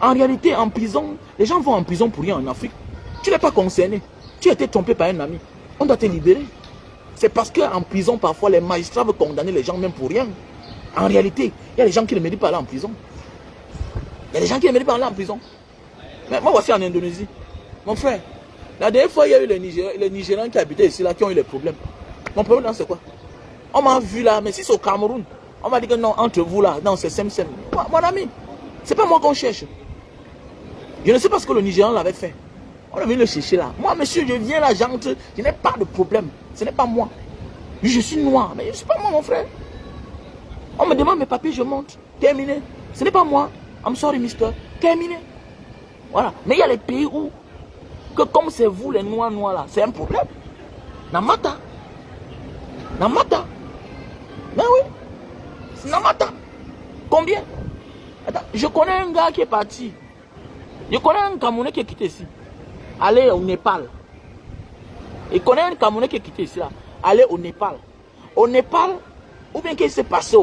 En réalité, en prison, les gens vont en prison pour rien en Afrique. Tu n'es pas concerné. Tu as été trompé par un ami. On doit te libérer. C'est parce qu'en prison, parfois, les magistrats veulent condamner les gens même pour rien. En réalité, il y a des gens qui ne méritent pas aller en prison. Il y a des gens qui ne méritent pas aller en prison. Mais moi, voici en Indonésie. Mon frère, la dernière fois, il y a eu les Nigériens qui habitaient ici, là, qui ont eu les problèmes. Mon problème, c'est quoi? On m'a vu là, mais si c'est au Cameroun, on m'a dit que non, entre vous là, non, c'est Sem. Mon ami, c'est pas moi qu'on cherche. Je ne sais pas ce que le Nigérian l'avait fait. On est venu le chercher là. Moi, monsieur, je viens là, j'entre, je n'ai pas de problème. Ce n'est pas moi. Je suis noir, mais je ne suis pas moi, mon frère. On me demande mes papiers, je monte. Terminé. Ce n'est pas moi. I'm sorry, mister. Terminé. Voilà. Mais il y a les pays où, que comme c'est vous, les noirs là, c'est un problème. Namata. Namata. Ben oui. Namata. Combien? Attends, je connais un gars qui est parti. Je connais un Camerounais qui est quitté ici. Aller au Népal. Je connais un Camerounais qui est quitté ici là. Aller au Népal. Au Népal, ou bien qu'est-ce qui s'est passé?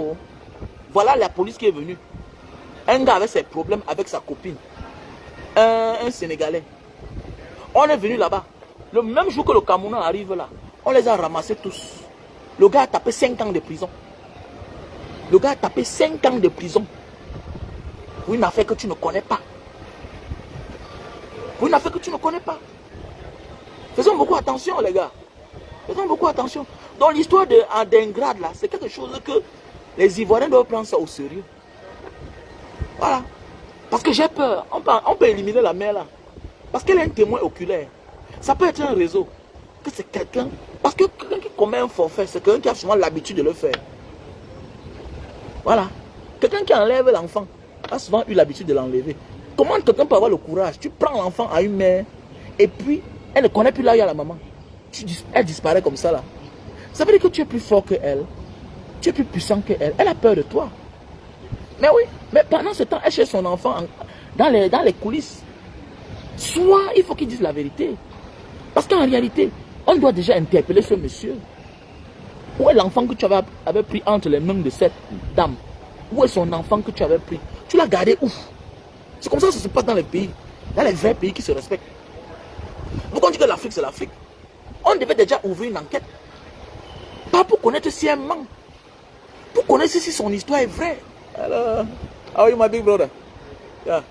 Voilà la police qui est venue. Un gars avait ses problèmes avec sa copine. Un Sénégalais. On est venu là-bas. Le même jour que le Camerounais arrive là, on les a ramassés tous. Le gars a tapé 5 ans de prison. Le gars a tapé 5 ans de prison. Pour une affaire que tu ne connais pas. Pour une affaire que tu ne connais pas. Faisons beaucoup attention, les gars. Faisons beaucoup attention. Donc l'histoire d'Ingrade là, c'est quelque chose que les Ivoiriens doivent prendre ça au sérieux. Voilà. Parce que j'ai peur. On peut éliminer la mère là. Parce qu'elle est un témoin oculaire. Ça peut être un réseau. Que c'est quelqu'un. Parce que quelqu'un qui commet un forfait, c'est quelqu'un qui a souvent l'habitude de le faire. Voilà. Quelqu'un qui enlève l'enfant a souvent eu l'habitude de l'enlever. Comment quelqu'un peut avoir le courage? Tu prends l'enfant à une mère et puis elle ne connaît plus là où il y a la maman. Elle disparaît comme ça là. Ça veut dire que tu es plus fort qu'elle. Tu es plus puissant qu'elle. Elle a peur de toi. Mais oui, mais pendant ce temps, elle cherche son enfant dans les coulisses. Soit il faut qu'il dise la vérité. Parce qu'en réalité, on doit déjà interpeller ce monsieur. Où est l'enfant que tu avais pris entre les mains de cette dame? Où est son enfant que tu avais pris? Tu l'as gardé où? C'est comme ça que ça se passe dans les pays. Dans les vrais pays qui se respectent. Pourquoi on dit que l'Afrique c'est l'Afrique? On devait déjà ouvrir une enquête. Pas pour connaître si elle ment. Pour connaître si son histoire est vraie. Alors, how are you my big brother? Yeah.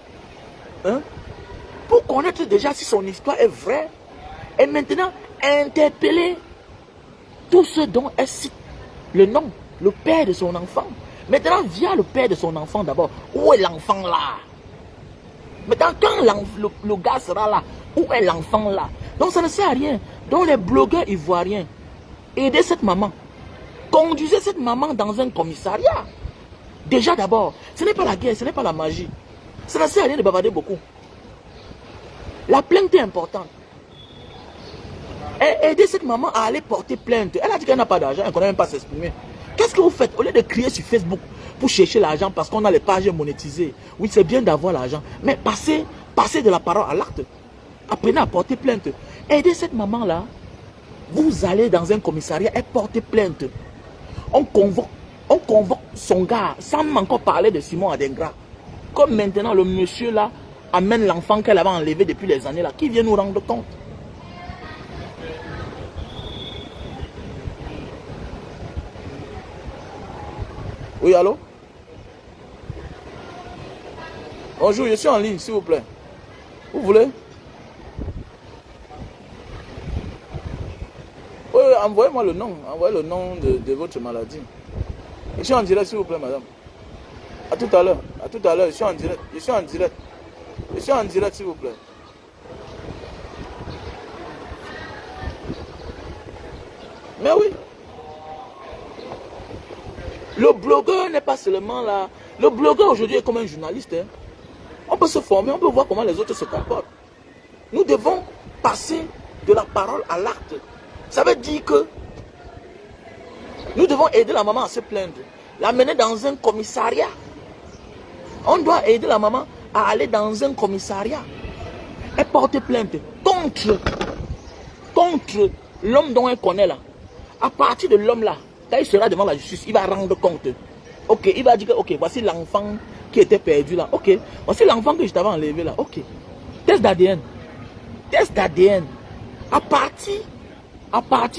Hein? Pour connaître déjà si son histoire est vraie. Et maintenant, interpeller tous ceux dont elle cite le nom, le père de son enfant. Maintenant, via le père de son enfant d'abord. Où est l'enfant là? Maintenant, quand le gars sera là, où est l'enfant là? Donc ça ne sert à rien. Donc les blogueurs ivoiriens, aidez cette maman. Conduisez cette maman dans un commissariat. Déjà d'abord, ce n'est pas la guerre, ce n'est pas la magie. Ça ne sert à rien de bavarder beaucoup. La plainte est importante. Et aidez cette maman à aller porter plainte. Elle a dit qu'elle n'a pas d'argent, elle ne connaît même pas s'exprimer. Qu'est-ce que vous faites? Au lieu de crier sur Facebook pour chercher l'argent parce qu'on a les pages monétisées. Oui, c'est bien d'avoir l'argent. Mais passez de la parole à l'acte. Apprenez à porter plainte. Aidez cette maman-là. Vous allez dans un commissariat et portez plainte. On convoque son gars sans même encore parler de Simon Adingra. Comme maintenant le monsieur là amène l'enfant qu'elle avait enlevé depuis les années là. Qui vient nous rendre compte? Oui, allô? Bonjour, je suis en ligne, s'il vous plaît. Vous voulez? Oui, envoyez-moi le nom. Envoyez le nom de votre maladie. Je suis en direct, s'il vous plaît, madame. À tout à l'heure. À tout à l'heure, je suis en direct. Je suis en direct. Je suis en direct, s'il vous plaît. Mais oui. Le blogueur n'est pas seulement là. Le blogueur aujourd'hui est comme un journaliste. Hein. On peut se former, on peut voir comment les autres se comportent. Nous devons passer de la parole à l'acte. Ça veut dire que nous devons aider la maman à se plaindre. L'amener dans un commissariat. On doit aider la maman à aller dans un commissariat et porter plainte contre l'homme dont elle connaît là. À partir de l'homme là, quand il sera devant la justice, il va rendre compte. Ok, il va dire que ok, voici l'enfant qui était perdu là. Ok, voici l'enfant que je t'avais enlevé là. Ok, test d'ADN. Test d'ADN. À partir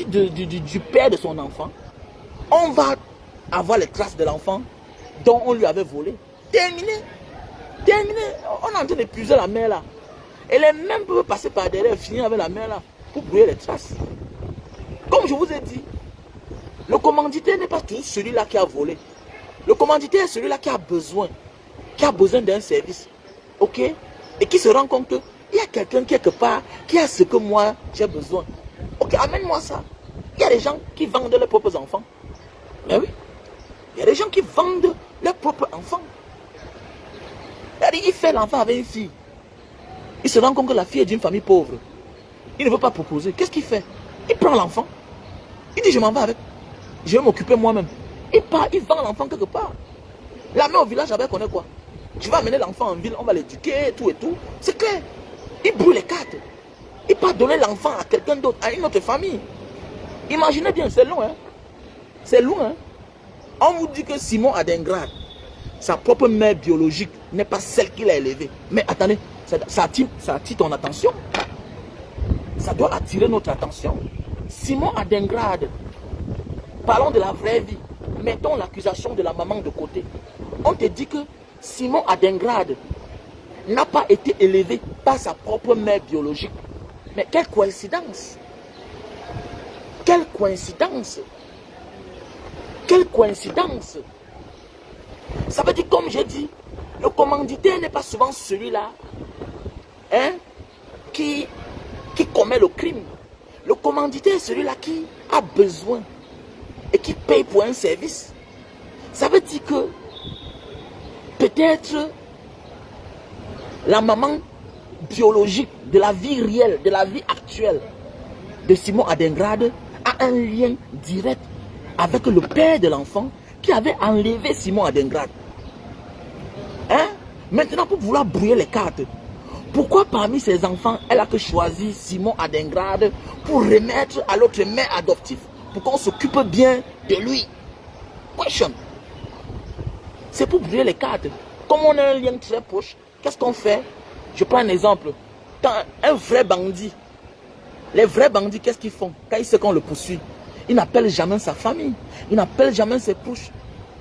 du père de son enfant, on va avoir les traces de l'enfant dont on lui avait volé. Terminé. Terminé. On est en train d'épuiser la mère là. Et les mêmes peuvent passer par derrière, finir avec la mère là, pour brouiller les traces. Comme je vous ai dit, le commanditaire n'est pas toujours celui-là qui a volé. Le commanditaire est celui-là qui a besoin d'un service. Ok? Et qui se rend compte qu'il y a quelqu'un quelque part qui a ce que moi j'ai besoin. Ok, amène-moi ça. Il y a des gens qui vendent leurs propres enfants. Mais oui. Il y a des gens qui vendent leurs propres enfants. Il fait l'enfant avec une fille. Il se rend compte que la fille est d'une famille pauvre. Il ne veut pas proposer. Qu'est-ce qu'il fait? Il prend l'enfant. Il dit je m'en vais avec. Je vais m'occuper moi-même. Il part, il vend l'enfant quelque part. La mère au village, elle connaît quoi? Tu vas amener l'enfant en ville, on va l'éduquer, tout et tout. C'est clair. Il brûle les cartes. Il part donner l'enfant à quelqu'un d'autre, à une autre famille. Imaginez bien, c'est long, hein? C'est loin, hein? On vous dit que Simon Adingrad, sa propre mère biologique, n'est pas celle qu'il a élevée. Mais attendez, ça attire ton attention. Ça doit attirer notre attention. Simon Adingrad, parlons de la vraie vie. Mettons l'accusation de la maman de côté. On te dit que Simon Adingrad n'a pas été élevé par sa propre mère biologique. Mais quelle coïncidence! Quelle coïncidence! Quelle coïncidence! Ça veut dire, comme j'ai dit, le commanditaire n'est pas souvent celui-là hein, qui commet le crime. Le commanditaire est celui-là qui a besoin et qui paye pour un service. Ça veut dire que peut-être la maman biologique de la vie réelle, de la vie actuelle de Simon Adingrad a un lien direct avec le père de l'enfant qui avait enlevé Simon Adingrad. Hein? Maintenant, pour vouloir brouiller les cartes, pourquoi parmi ses enfants, elle a que choisi Simon Adingrad pour remettre à l'autre mère adoptive, pour qu'on s'occupe bien de lui? Question. C'est pour brouiller les cartes. Comme on a un lien très proche, qu'est-ce qu'on fait? Je prends un exemple. Quand un vrai bandit, les vrais bandits, qu'est-ce qu'ils font? Quand ils savent qu'on le poursuit, ils n'appellent jamais sa famille, ils n'appellent jamais ses proches.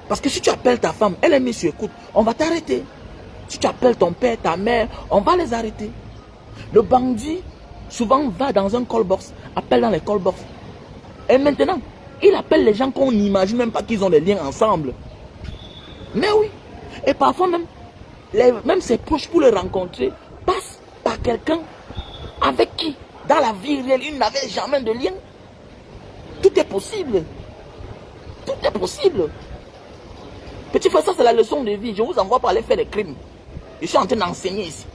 Parce que si tu appelles ta femme, elle est mise sur écoute, on va t'arrêter. Si tu appelles ton père, ta mère, on va les arrêter. Le bandit, souvent, va dans un call box, appelle dans les call box. Et maintenant, il appelle les gens qu'on n'imagine même pas qu'ils ont des liens ensemble. Mais oui. Et parfois même, même ses proches pour le rencontrer, passent par quelqu'un avec qui, dans la vie réelle, il n'avait jamais de lien. Tout est possible. Tout est possible. Petit frère, ça c'est la leçon de vie. Je vous envoie pour aller faire des crimes. Je suis en train d'enseigner ici.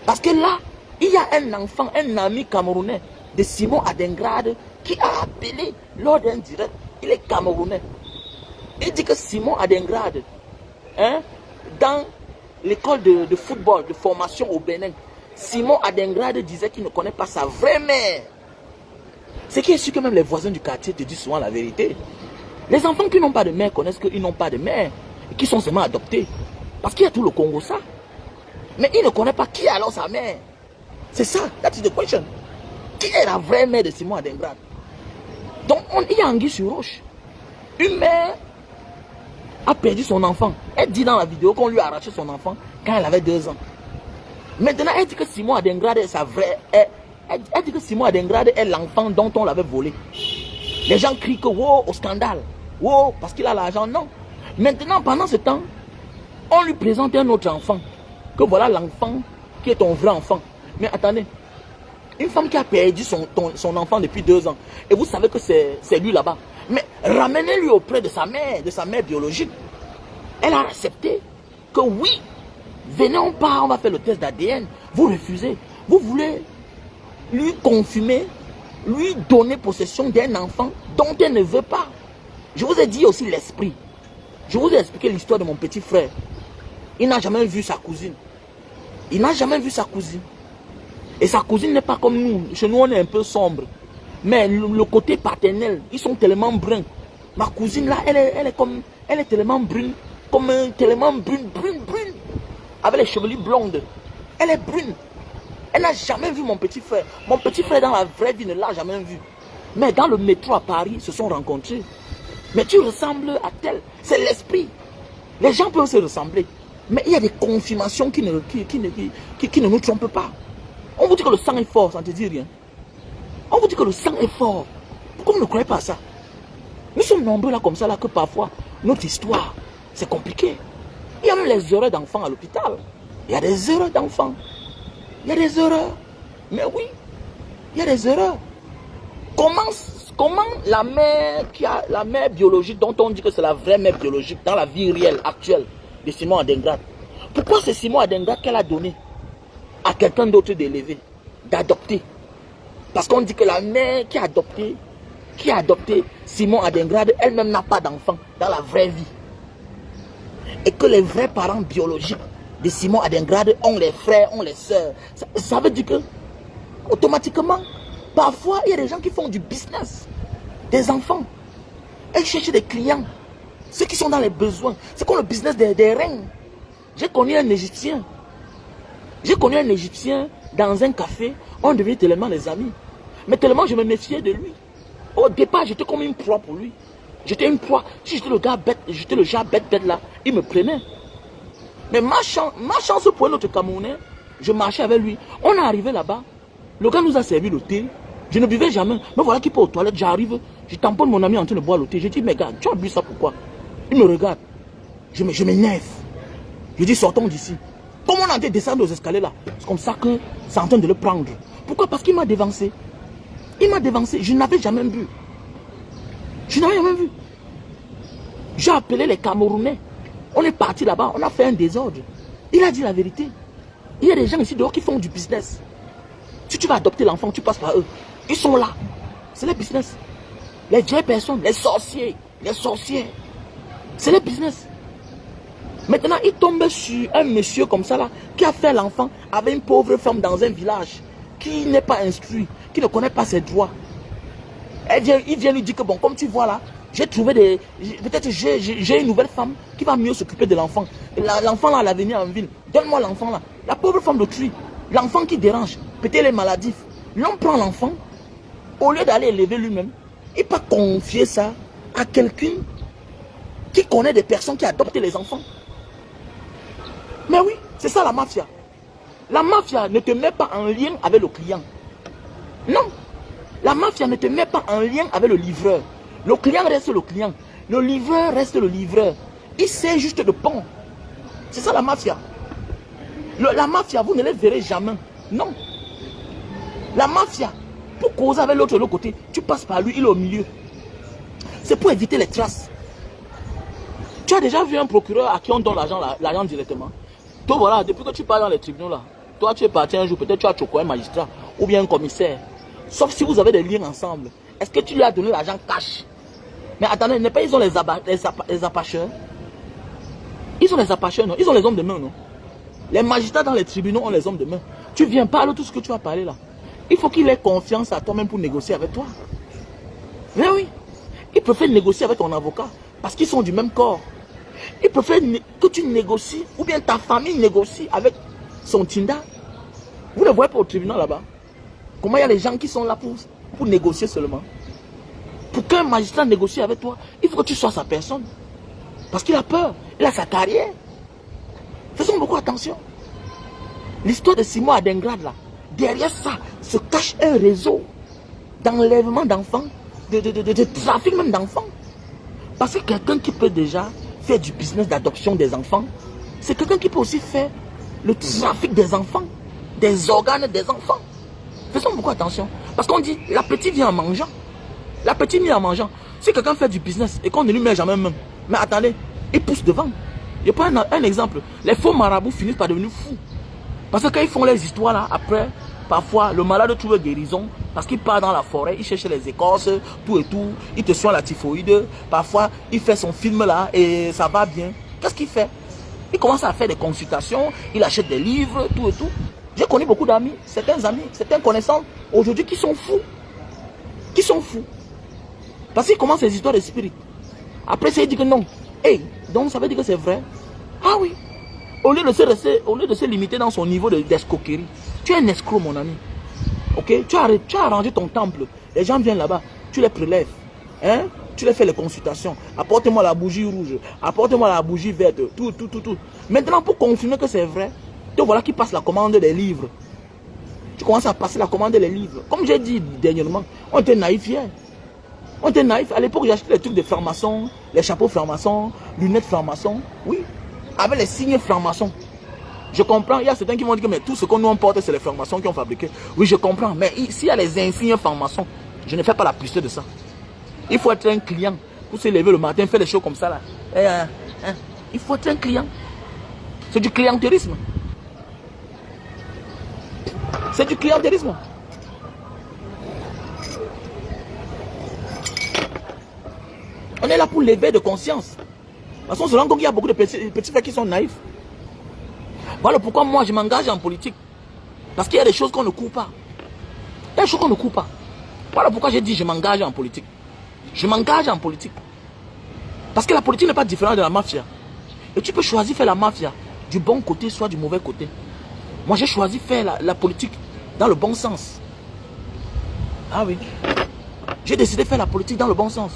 Parce que là, il y a un enfant, un ami camerounais de Simon Adingrad qui a appelé lors d'un direct. Il est camerounais. Il dit que Simon Adingrad, hein, dans l'école de football, de formation au Bénin, Simon Adingrad disait qu'il ne connaît pas sa vraie mère. C'est qui est sûr que même les voisins du quartier te disent souvent la vérité. Les enfants qui n'ont pas de mère connaissent qu'ils n'ont pas de mère et qui sont seulement adoptés. Parce qu'il y a tout le Congo ça. Mais ils ne connaissent pas qui est alors sa mère. C'est ça, that's the question. Qui est la vraie mère de Simon Adingrad? Donc il y a anguille sur roche. Une mère a perdu son enfant. Elle dit dans la vidéo qu'on lui a arraché son enfant quand elle avait 2 ans. Maintenant elle dit que Simon Adingrad est sa vraie... Elle dit que Simon Adingrad est l'enfant dont on l'avait volé. Les gens crient que wow, au scandale. Wow, parce qu'il a l'argent. Non. Maintenant, pendant ce temps, on lui présente un autre enfant. Que voilà l'enfant qui est ton vrai enfant. Mais attendez, Une femme qui a perdu son enfant depuis 2 ans. Et vous savez que c'est lui là-bas. Mais ramenez-lui auprès de sa mère biologique. Elle a accepté que oui, venez on part, on va faire le test d'ADN. Vous refusez. Vous voulez lui confirmer, lui donner possession d'un enfant dont elle ne veut pas. Je vous ai dit aussi l'esprit. Je vous ai expliqué l'histoire de mon petit frère. Il n'a jamais vu sa cousine. Il n'a jamais vu sa cousine. Et sa cousine n'est pas comme nous. Chez nous, on est un peu sombre. Mais le côté paternel, ils sont tellement bruns. Ma cousine là, elle est tellement brune. Tellement brune. Avec les chevelures blondes. Elle est brune. Elle n'a jamais vu mon petit frère. Mon petit frère dans la vraie vie ne l'a jamais vu. Mais dans le métro à Paris, ils se sont rencontrés. Mais tu ressembles à tel. C'est l'esprit. Les gens peuvent se ressembler. Mais il y a des confirmations qui ne nous trompent pas. On vous dit que le sang est fort, ça ne te dit rien. On vous dit que le sang est fort. Pourquoi vous ne croyez pas à ça? Nous sommes nombreux là comme ça, là, que parfois, notre histoire, c'est compliqué. Il y a même les erreurs d'enfants à l'hôpital. Il y a des erreurs d'enfants. Il y a des erreurs. Mais oui, il y a des erreurs. Comment la mère biologique, dont on dit que c'est la vraie mère biologique, dans la vie réelle, actuelle, de Simon Adingrad, pourquoi c'est Simon Adingrad qu'elle a donné à quelqu'un d'autre d'élever, d'adopter? Parce qu'on dit que la mère qui a adopté Simon Adingrad, elle-même n'a pas d'enfant dans la vraie vie. Et que les vrais parents biologiques de Simon Adingrad ont les frères, ont les sœurs. Ça veut dire que, automatiquement, parfois, il y a des gens qui font du business, des enfants. Elles cherchent des clients, ceux qui sont dans les besoins. C'est comme le business des reins. J'ai connu un Égyptien. Dans un café, on devenait tellement les amis. Mais tellement je me méfiais de lui. Au départ, j'étais comme une proie pour lui. J'étais une proie. Si j'étais le gars bête, j'étais le genre bête là, il me prenait. Mais ma chance pour notre Camerounais, je marchais avec lui. On est arrivé là-bas. Le gars nous a servi le thé. Je ne buvais jamais. Mais voilà qu'il peut aux toilettes. J'arrive. Je tamponne mon ami en train de boire le thé. Je dis, mais gars, tu as bu ça pourquoi? Il me regarde. Je m'énerve. Je dis, sortons d'ici. Comme on a été descendre aux escaliers là, c'est comme ça que c'est en train de le prendre. Pourquoi? Parce qu'il m'a dévancé. Il m'a dévancé. Je n'avais jamais vu. J'ai appelé les Camerounais. On est parti là-bas. On a fait un désordre. Il a dit la vérité. Il y a des gens ici dehors qui font du business. Si tu vas adopter l'enfant, tu passes par eux. Ils sont là. C'est le business. Les vieilles personnes, les sorciers. C'est le business. Maintenant, il tombe sur un monsieur comme ça là, qui a fait l'enfant avec une pauvre femme dans un village, qui n'est pas instruit, qui ne connaît pas ses droits. Il vient lui dire que bon, comme tu vois là, j'ai trouvé peut-être j'ai une nouvelle femme qui va mieux s'occuper de l'enfant. L'enfant là, elle a venu en ville. Donne-moi l'enfant là. La pauvre femme de tri, l'enfant qui dérange, peut-être les maladifs. L'homme prend l'enfant, au lieu d'aller élever lui-même, il peut confier ça à quelqu'un qui connaît des personnes qui adoptent les enfants. Mais oui, c'est ça la mafia. La mafia ne te met pas en lien avec le client. Non. La mafia ne te met pas en lien avec le livreur. Le client reste le client. Le livreur reste le livreur. Il sert juste de pont. C'est ça la mafia. La mafia, vous ne les verrez jamais. Non. La mafia, pour causer avec l'autre de l'autre côté, tu passes par lui, il est au milieu. C'est pour éviter les traces. Tu as déjà vu un procureur à qui on donne l'argent directement? Toi, voilà, depuis que tu pars dans les tribunaux là, toi tu es parti un jour, peut-être tu as choqué un magistrat ou bien un commissaire. Sauf si vous avez des liens ensemble. Est-ce que tu lui as donné l'argent cash? Mais attendez, n'est pas ils ont les apacheurs? Ils ont les apacheurs, non? Ils ont les hommes de main, non? Les magistrats dans les tribunaux ont les hommes de main. Tu viens parler tout ce que tu as parlé là. Il faut qu'il ait confiance à toi-même pour négocier avec toi. Mais oui, il préfère négocier avec ton avocat parce qu'ils sont du même corps. Il préfère que tu négocies ou bien ta famille négocie avec son tinda. Vous ne voyez pas au tribunal là-bas? Comment il y a les gens qui sont là pour négocier seulement? Pour qu'un magistrat négocie avec toi, il faut que tu sois sa personne. Parce qu'il a peur, il a sa carrière. Faisons beaucoup attention. L'histoire de Simon Adingrad là, derrière ça se cache un réseau d'enlèvement d'enfants, de trafic même d'enfants. Parce que quelqu'un qui peut déjà faire du business d'adoption des enfants, c'est quelqu'un qui peut aussi faire le trafic des enfants, des organes des enfants. Faisons beaucoup attention. Parce qu'on dit, l'appétit vient en mangeant. L'appétit vient en mangeant. Si quelqu'un fait du business et qu'on ne lui met jamais main, mais attendez, il pousse devant. Je prends un exemple. Les faux marabouts finissent par devenir fous. Parce que quand ils font les histoires là, après, parfois, le malade trouve guérison. Parce qu'il part dans la forêt, il cherche les écorces, tout et tout. Il te soigne la typhoïde. Parfois, il fait son film là et ça va bien. Qu'est-ce qu'il fait? Il commence à faire des consultations, il achète des livres, tout et tout. J'ai connu beaucoup d'amis, certains connaissants aujourd'hui qui sont fous. Qui sont fous. Parce qu'ils commencent les histoires d'esprit. Après, ça, il dit que non. Hey, donc ça veut dire que c'est vrai. Ah oui. Au lieu de se limiter dans son niveau d'escroquerie, tu es un escroc, mon ami. Ok? Tu as arrangé ton temple. Les gens viennent là-bas, tu les prélèves. Hein? Tu les fais les consultations. Apporte-moi la bougie rouge. Apporte-moi la bougie verte. Tout. Maintenant, pour confirmer que c'est vrai, te voilà qui passe la commande des livres. Tu commences à passer la commande des livres. Comme j'ai dit dernièrement, on était naïf hier. On était naïf. À l'époque, j'achetais les trucs de francs-maçons, les chapeaux francs-maçons, lunettes francs-maçons. Oui. Avec les signes francs-maçons. Je comprends. Il y a certains qui vont dire que mais tout ce qu'on nous emporte, c'est les francs-maçons qui ont fabriqué. Oui, je comprends. Mais s'il y a les insignes francs-maçons, je ne fais pas la publicité de ça. Il faut être un client pour se lever le matin, faire les choses comme ça là. Il faut être un client. C'est du clientélisme. C'est du clientélisme. On est là pour l'éveil de conscience. Parce qu'on se rend compte qu'il y a beaucoup de petits frères qui sont naïfs. Voilà pourquoi moi je m'engage en politique. Parce qu'il y a des choses qu'on ne court pas. Il y a des choses qu'on ne court pas. Voilà pourquoi j'ai dit je m'engage en politique. Je m'engage en politique. Parce que la politique n'est pas différente de la mafia. Et tu peux choisir faire la mafia du bon côté, soit du mauvais côté. Moi j'ai choisi faire la politique dans le bon sens. Ah oui. J'ai décidé de faire la politique dans le bon sens.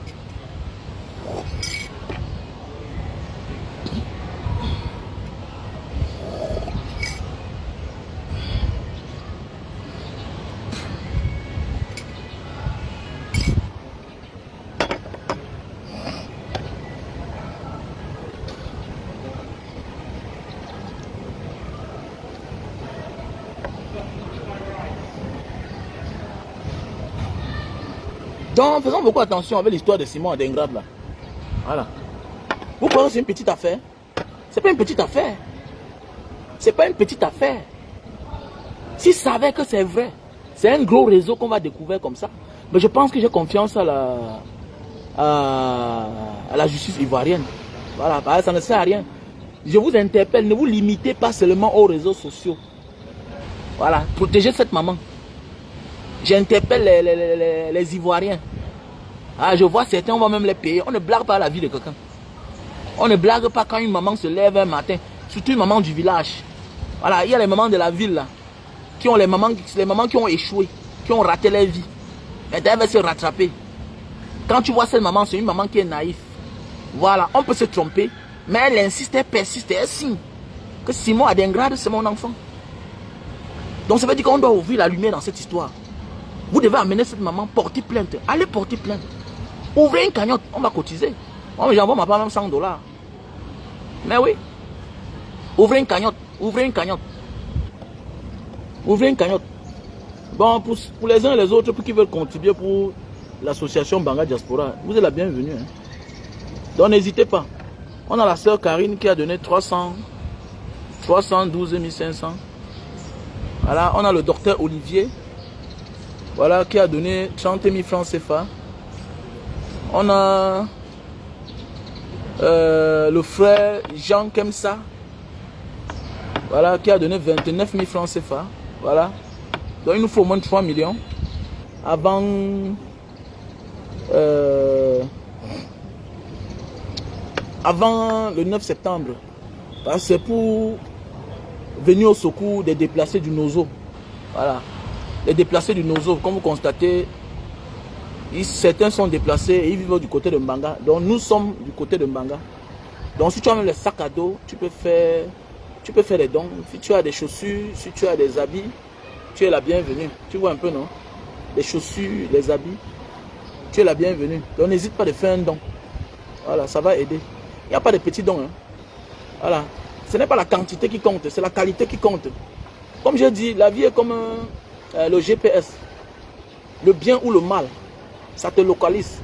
Donc, faisons beaucoup attention avec l'histoire de Simon Adingrad là. Voilà. Vous croyez que c'est une petite affaire? C'est pas une petite affaire. C'est pas une petite affaire. S'ils savaient que c'est vrai, c'est un gros réseau qu'on va découvrir comme ça. Mais je pense que j'ai confiance à la justice ivoirienne. Voilà, ça ne sert à rien. Je vous interpelle, ne vous limitez pas seulement aux réseaux sociaux. Voilà, protégez cette maman. J'interpelle les Ivoiriens. Ah, je vois certains, on va même les payer. On ne blague pas la vie de quelqu'un. On ne blague pas quand une maman se lève un matin. Surtout une maman du village. Voilà, il y a les mamans de la ville là. Qui ont les mamans qui ont échoué. Qui ont raté leur vie. Mais elles vont se rattraper. Quand tu vois cette maman, c'est une maman qui est naïve. Voilà, on peut se tromper. Mais elle insiste, elle persiste, elle signe. Que Simon Adingrad, c'est mon enfant. Donc ça veut dire qu'on doit ouvrir la lumière dans cette histoire. Vous devez amener cette maman, porter plainte. Allez porter plainte. Ouvrez une cagnotte, on va cotiser. Moi, j'envoie ma part même $100. Mais oui. Ouvrez une cagnotte. Ouvrez une cagnotte. Ouvrez une cagnotte. Bon, pour les uns et les autres qui veulent contribuer pour l'association Banga Diaspora, vous êtes la bienvenue. Hein. Donc n'hésitez pas. On a la sœur Karine qui a donné 312 500. Voilà, on a le docteur Olivier. Voilà, qui a donné 30 000 francs CFA. On a le frère Jean Kemsa. Voilà, qui a donné 29 000 francs CFA. Voilà. Donc il nous faut au moins 3 millions. Avant le 9 septembre. Parce que c'est pour venir au secours des déplacés du Nozo. Voilà. Les déplacés du Nozo, comme vous constatez, certains sont déplacés et ils vivent du côté de Mbanga. Donc nous sommes du côté de Mbanga. Donc si tu as même les sacs à dos, tu peux faire des dons. Si tu as des chaussures, si tu as des habits, tu es la bienvenue. Tu vois un peu, non? Les chaussures, les habits, tu es la bienvenue. Donc n'hésite pas de faire un don. Voilà, ça va aider. Il n'y a pas de petits dons. Hein. Voilà. Ce n'est pas la quantité qui compte, c'est la qualité qui compte. Comme je dis, la vie est comme le GPS. Le bien ou le mal, ça te localise.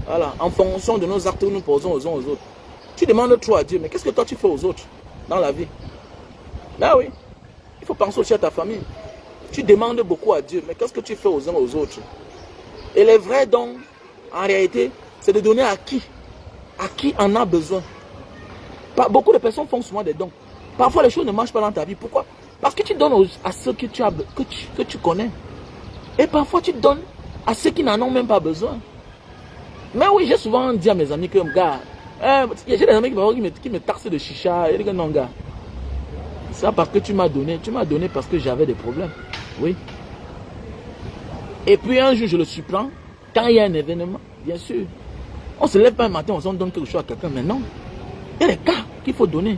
Voilà, en fonction de nos actes que nous posons aux uns aux autres. Tu demandes trop à Dieu, mais qu'est-ce que toi tu fais aux autres dans la vie? Là oui, il faut penser aussi à ta famille. Tu demandes beaucoup à Dieu, mais qu'est-ce que tu fais aux uns aux autres? Et les vrais dons, en réalité, c'est de donner à qui? À qui en a besoin. Beaucoup de personnes font souvent des dons. Parfois, les choses ne marchent pas dans ta vie. Pourquoi? Parce que tu donnes à ceux que tu connais. Et parfois, tu donnes à ceux qui n'en ont même pas besoin. Mais oui, j'ai souvent dit à mes amis que, gars, j'ai des amis qui me taxent de chicha. Et ils disent, non, gars, c'est parce que tu m'as donné. Tu m'as donné parce que j'avais des problèmes. Oui. Et puis un jour, je le surprends. Quand il y a un événement, bien sûr. On se lève pas un matin, on donne quelque chose à quelqu'un. Mais non. Il y a des cas qu'il faut donner.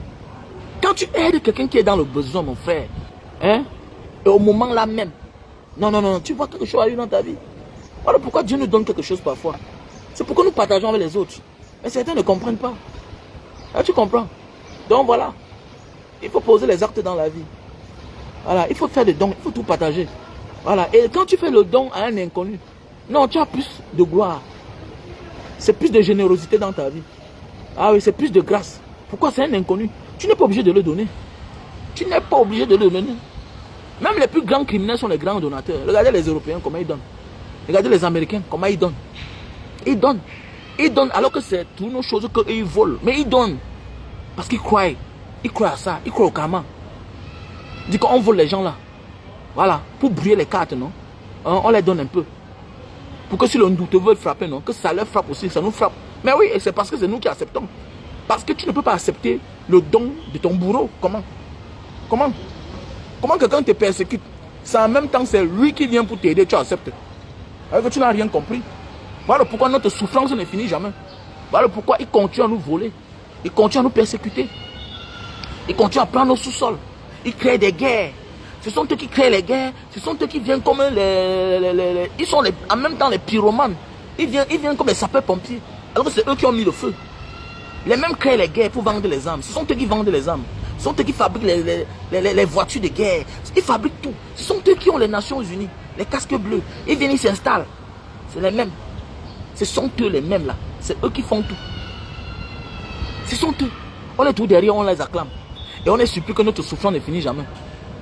Quand tu aides quelqu'un qui est dans le besoin, mon frère, hein, et au moment là même, non, tu vois quelque chose à lui dans ta vie. Voilà pourquoi Dieu nous donne quelque chose parfois. C'est pourquoi nous partageons avec les autres. Mais certains ne comprennent pas. Là, tu comprends? Donc voilà. Il faut poser les actes dans la vie. Voilà, il faut faire des dons, il faut tout partager. Voilà, et quand tu fais le don à un inconnu, non, tu as plus de gloire. C'est plus de générosité dans ta vie. Ah oui, c'est plus de grâce. Pourquoi c'est un inconnu? Tu n'es pas obligé de le donner. Tu n'es pas obligé de le donner. Même les plus grands criminels sont les grands donateurs. Regardez les Européens, comment ils donnent. Regardez les Américains, comment ils donnent. Ils donnent. Ils donnent alors que c'est toutes nos choses qu'ils volent. Mais ils donnent. Parce qu'ils croient. Ils croient à ça. Ils croient au karma. Ils disent qu'on vole les gens là. Voilà. Pour brouiller les cartes, non? On les donne un peu. Pour que si le doute veut frapper, non? Que ça leur frappe aussi. Ça nous frappe. Mais oui, c'est parce que c'est nous qui acceptons. Parce que tu ne peux pas accepter le don de ton bourreau. Comment? Comment quelqu'un te persécute? C'est en même temps, c'est lui qui vient pour t'aider, tu acceptes. Alors que tu n'as rien compris. Voilà pourquoi notre souffrance ne finit jamais. Voilà pourquoi il continue à nous voler. Il continue à nous persécuter. Il continue à prendre nos sous-sols. Il crée des guerres. Ce sont eux qui créent les guerres. Ce sont eux qui viennent comme ils sont en même temps les pyromanes. Ils viennent comme les sapeurs-pompiers. Alors que c'est eux qui ont mis le feu. Les mêmes créent les guerres pour vendre les armes. Ce sont eux qui vendent les armes. Ce sont eux qui fabriquent les voitures de guerre. Ils fabriquent tout. Ce sont eux qui ont les Nations Unies. Les casques bleus. Ils viennent, ils s'installent. C'est les mêmes. Ce sont eux les mêmes là. C'est eux qui font tout. Ce sont eux. On est tout derrière, on les acclame. Et on est surpris que notre souffrance ne finit jamais.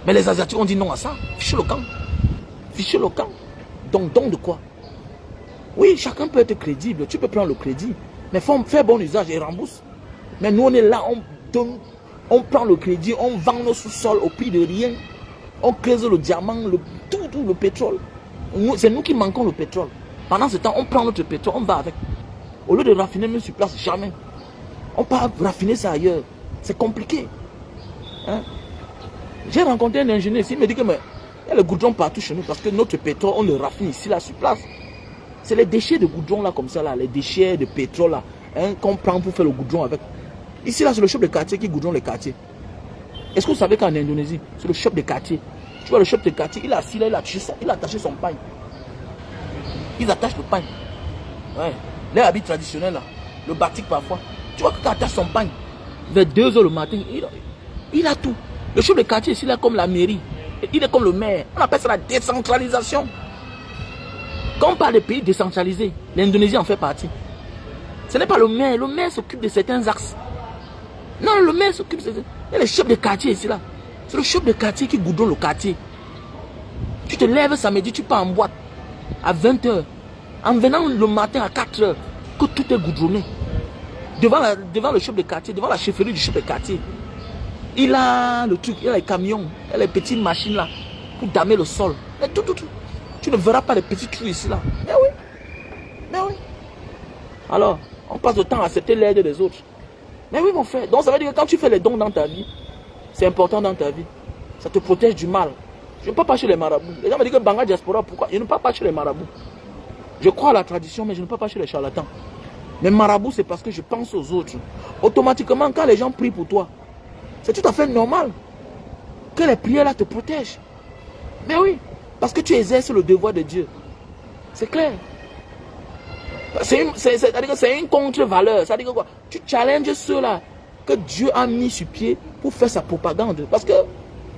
Mais les Asiatiques ont dit non à ça. Fichez le camp. Fichez le camp. Donc, don de quoi? Oui, chacun peut être crédible. Tu peux prendre le crédit. Mais il faut faire bon usage et rembourse. Mais nous, on est là, on prend le crédit, on vend nos sous-sols au prix de rien. On creuse le diamant, tout le pétrole. C'est nous qui manquons le pétrole. Pendant ce temps, on prend notre pétrole, on va avec. Au lieu de raffiner même sur place, jamais. On part raffiner ça ailleurs. C'est compliqué. Hein? J'ai rencontré un ingénieur ici, il me dit que mais, il y a le goudron partout chez nous parce que notre pétrole, on le raffine ici, là, sur place. C'est les déchets de goudron, là, comme ça, là, les déchets de pétrole, là, hein, qu'on prend pour faire le goudron avec. Ici, là, c'est le chef de quartier qui goudronne les quartiers. Est-ce que vous savez qu'en Indonésie, c'est le chef de quartier? Tu vois, le chef de quartier, il est assis là, il a attaché son pain. Ils attachent le pain. Ouais. Les habits traditionnels, là, le batik parfois. Tu vois qu'il attache son pain. Vers 2 h le matin, il a tout. Le chef de quartier ici, là, comme la mairie. Il est comme le maire. On appelle ça la décentralisation. Quand on parle de pays décentralisés, l'Indonésie en fait partie. Ce n'est pas le maire. Le maire s'occupe de certains axes. Non, le maire s'occupe de... Il y a le chef de quartier ici, là. C'est le chef de quartier qui goudronne le quartier. Tu te lèves samedi, tu pars en boîte à 20 h. En venant le matin à 4 h, que tout est goudronné. Devant le chef de quartier, devant la chefferie du chef de quartier. Il a le truc, il a les camions, il a les petites machines là, pour damer le sol. Et tout. Tu ne verras pas les petits trous ici là. Mais oui. Alors, on passe le temps à accepter l'aide des autres. Mais oui, mon frère. Donc ça veut dire que quand tu fais les dons dans ta vie, c'est important dans ta vie. Ça te protège du mal. Je ne pars pas chez les marabouts. Les gens me disent que Banga Diaspora, pourquoi? Je ne pars pas chez les marabouts. Je crois à la tradition, mais je ne pars pas chez les charlatans. Les marabouts, c'est parce que je pense aux autres. Automatiquement, quand les gens prient pour toi, c'est tout à fait normal que les prières là te protègent. Mais oui, parce que tu exerces le devoir de Dieu. C'est clair. C'est-à-dire que c'est une contre-valeur. C'est-à-dire que quoi? Tu challenges ceux-là que Dieu a mis sur pied pour faire sa propagande. Parce que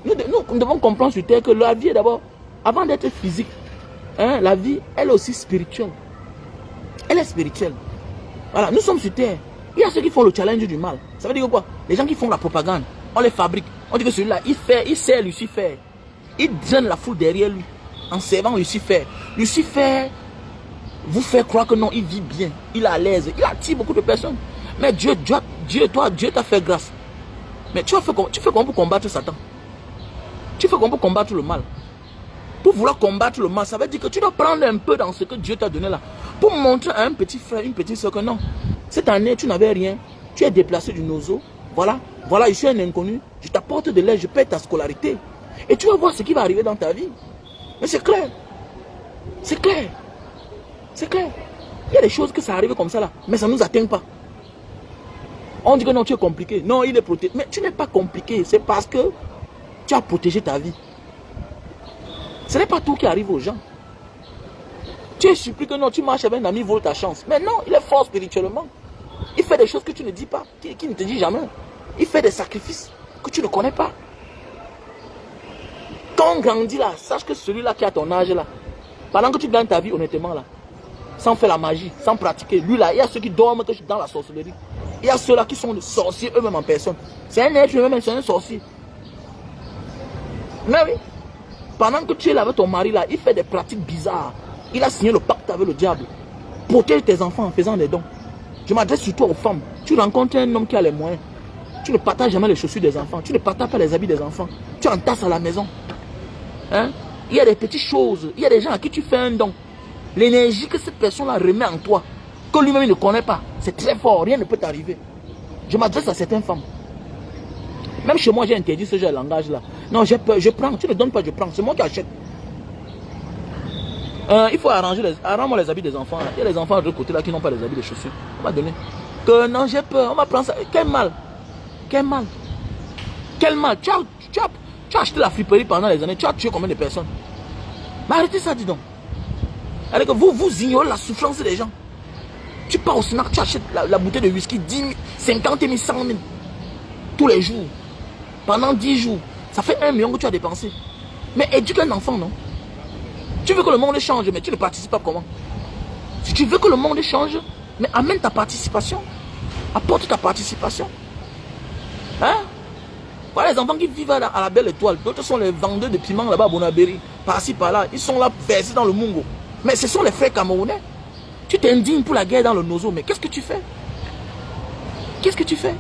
nous devons comprendre sur terre que la vie est d'abord Avant d'être physique, hein, la vie, elle est aussi spirituelle. Elle est spirituelle. Voilà, nous sommes sur terre. Il y a ceux qui font le challenge du mal. Ça veut dire quoi? Les gens qui font la propagande, on les fabrique. On dit que celui-là, il sert Lucifer. Il draine la foule derrière lui en servant Lucifer. Lucifer vous fait croire que non, il vit bien, il est à l'aise, il attire beaucoup de personnes. Mais Dieu t'a fait grâce. Mais tu fais comment pour combattre Satan? Tu fais comment pour combattre le mal? Pour vouloir combattre le mal, ça veut dire que tu dois prendre un peu dans ce que Dieu t'a donné là. Pour montrer à un petit frère, une petite soeur que non. Cette année, tu n'avais rien. Tu es déplacé du nozo. Voilà, je suis un inconnu. Je t'apporte de l'aide, je paie ta scolarité. Et tu vas voir ce qui va arriver dans ta vie. Mais c'est clair. C'est clair. C'est clair. Il y a des choses que ça arrive comme ça là. Mais ça ne nous atteint pas. On dit que non, tu es compliqué. Non, il est protégé. Mais tu n'es pas compliqué. C'est parce que tu as protégé ta vie. Ce n'est pas tout qui arrive aux gens. Tu es surpris que non, tu marches avec un ami, vole ta chance. Mais non, il est fort spirituellement. Il fait des choses que tu ne dis pas, qui ne te dit jamais. Il fait des sacrifices que tu ne connais pas. Quand on grandit là, sache que celui-là qui a ton âge là, pendant que tu gagnes ta vie honnêtement là, sans faire la magie, sans pratiquer, lui là, il y a ceux qui dorment dans la sorcellerie. Il y a ceux-là qui sont des sorciers eux-mêmes en personne. C'est un être humain, c'est un sorcier. Mais oui, pendant que tu es là avec ton mari là, il fait des pratiques bizarres. Il a signé le pacte avec le diable. Protège tes enfants en faisant des dons. Je m'adresse surtout aux femmes. Tu rencontres un homme qui a les moyens. Tu ne partages jamais les chaussures des enfants. Tu ne partages pas les habits des enfants. Tu entasses à la maison. Hein? Il y a des petites choses. Il y a des gens à qui tu fais un don. L'énergie que cette personne-là remet en toi, que lui-même ne connaît pas, c'est très fort. Rien ne peut t'arriver. Je m'adresse à certaines femmes. Même chez moi, j'ai interdit ce genre de langage-là. Non, j'ai peur, je prends. Tu ne donnes pas, je prends. C'est moi qui achète. Il faut arranger les habits des enfants. Là. Il y a les enfants de l'autre côté là qui n'ont pas les habits de chaussures. On va donner. Que non, j'ai peur. On va prendre ça. Quel mal. Quel mal. Quel mal. Tu as acheté la friperie pendant les années. Tu as tué combien de personnes? Mais arrêtez ça, dis donc. Alors que vous ignorez la souffrance des gens. Tu pars au snack, tu achètes la bouteille de whisky 10 000, 50 000, 100 000. Tous les jours. Pendant 10 jours. Ça fait 1 million que tu as dépensé. Mais éduque un enfant, non? Tu veux que le monde change, mais tu ne participes pas comment? Si tu veux que le monde change, mais amène ta participation. Apporte ta participation. Hein? Voilà les enfants qui vivent à la belle étoile. D'autres sont les vendeurs de piments là-bas à Bonabéry. Par-ci, par-là. Ils sont là versés dans le Mungo. Mais ce sont les frères camerounais. Tu t'indignes pour la guerre dans le Nozo. Mais qu'est-ce que tu fais? Qu'est-ce que tu fais?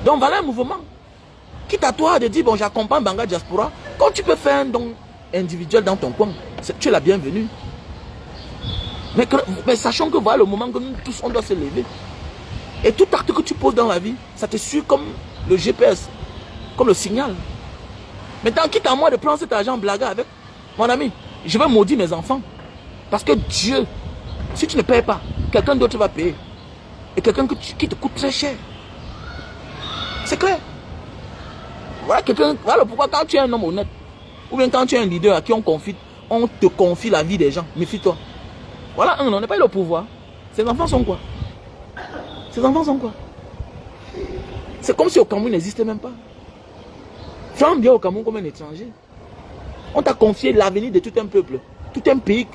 Donc voilà un mouvement. Quitte à toi de dire, bon, j'accompagne Banga Diaspora. Quand tu peux faire un don individuel dans ton coin, tu es la bienvenue. Mais sachant que voilà le moment que nous tous on doit se lever. Et tout acte que tu poses dans la vie, ça te suit comme le GPS, comme le signal. Maintenant, quitte à moi de prendre cet argent blague avec, mon ami, je vais maudire mes enfants. Parce que Dieu, si tu ne payes pas, quelqu'un d'autre va payer. Et quelqu'un qui te coûte très cher. C'est clair. Voilà pourquoi quand tu es un homme honnête, ou bien quand tu es un leader à qui on te confie la vie des gens, méfie-toi. Voilà, on n'a pas eu le pouvoir. Ces enfants sont quoi? Ces enfants sont quoi? C'est comme si au Cameroun n'existait même pas. Femme bien au Cameroun comme un étranger. On t'a confié l'avenir de tout un peuple, tout un pays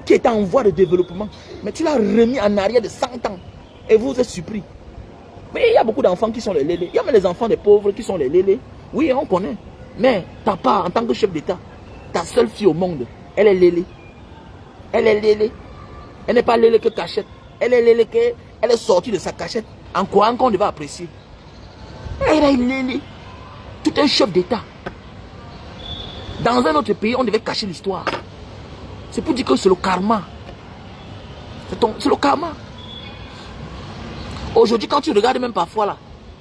qui est en voie de développement. Mais tu l'as remis en arrière de 100 ans. Et vous êtes surpris. Mais il y a beaucoup d'enfants qui sont les lélés. Il y a même les enfants des pauvres qui sont les lélés. Oui, on connaît. Mais ta part, en tant que chef d'État, ta seule fille au monde, elle est lélé. Elle est lélé. Elle n'est pas lélé que cachette. Elle est lélé que elle est sortie de sa cachette en croyant qu'on devait apprécier. Elle est lélé. Tout un chef d'État. Dans un autre pays, on devait cacher l'histoire. C'est pour dire que c'est le karma. C'est le karma. Aujourd'hui, quand tu regardes même parfois là,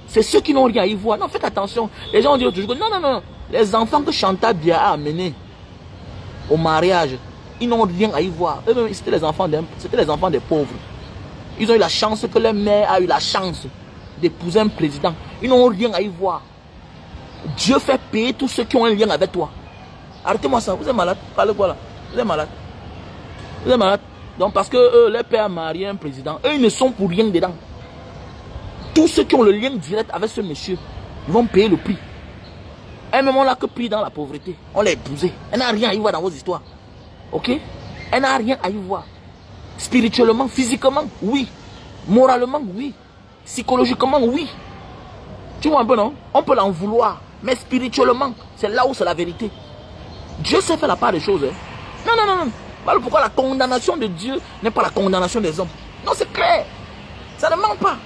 c'est ceux qui n'ont rien à y voir. Non, faites attention. Les gens disent toujours que non. Les enfants que Chantal Bia a amenés au mariage, ils n'ont rien à y voir. Eux-mêmes, c'était les enfants des pauvres. Ils ont eu la chance que leur mère a eu la chance d'épouser un président. Ils n'ont rien à y voir. Dieu fait payer tous ceux qui ont un lien avec toi. Arrêtez-moi ça. Vous êtes malade. Parlez quoi là? Vous êtes malade. Vous êtes malade. Donc parce que leur père a marié un président, eux ils ne sont pour rien dedans. Tous ceux qui ont le lien direct avec ce monsieur, ils vont payer le prix. Elle-même, on l'a que pris dans la pauvreté. On l'a épousée. Elle n'a rien à y voir dans vos histoires. Ok? Elle n'a rien à y voir. Spirituellement, physiquement, oui. Moralement, oui. Psychologiquement, oui. Tu vois un peu, non? On peut l'en vouloir. Mais spirituellement, c'est là où c'est la vérité. Dieu sait faire la part des choses. Hein? Non, non, non, non. Voilà pourquoi la condamnation de Dieu n'est pas la condamnation des hommes. Non, c'est clair. Ça ne manque pas.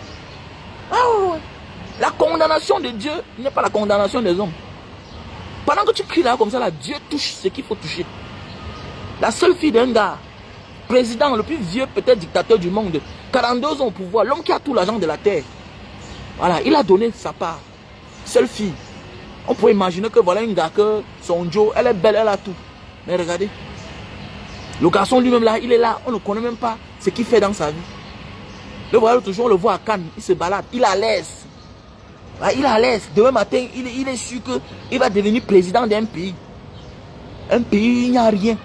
Ah ouais, ouais. La condamnation de Dieu n'est pas la condamnation des hommes. Pendant que tu cries là comme ça, là, Dieu touche ce qu'il faut toucher. La seule fille d'un gars, président, le plus vieux peut-être dictateur du monde, 42 ans au pouvoir, l'homme qui a tout l'argent de la terre. Voilà, il a donné sa part. Seule fille. On pourrait imaginer que voilà un gars que son Joe, elle est belle, elle a tout. Mais regardez. Le garçon lui-même là, il est là, on ne connaît même pas ce qu'il fait dans sa vie. Le voilà toujours, on le voit à Cannes, il se balade, il est à l'aise. Il est à l'aise. Demain matin, il est sûr qu'il va devenir président d'un pays. Un pays où il n'y a rien.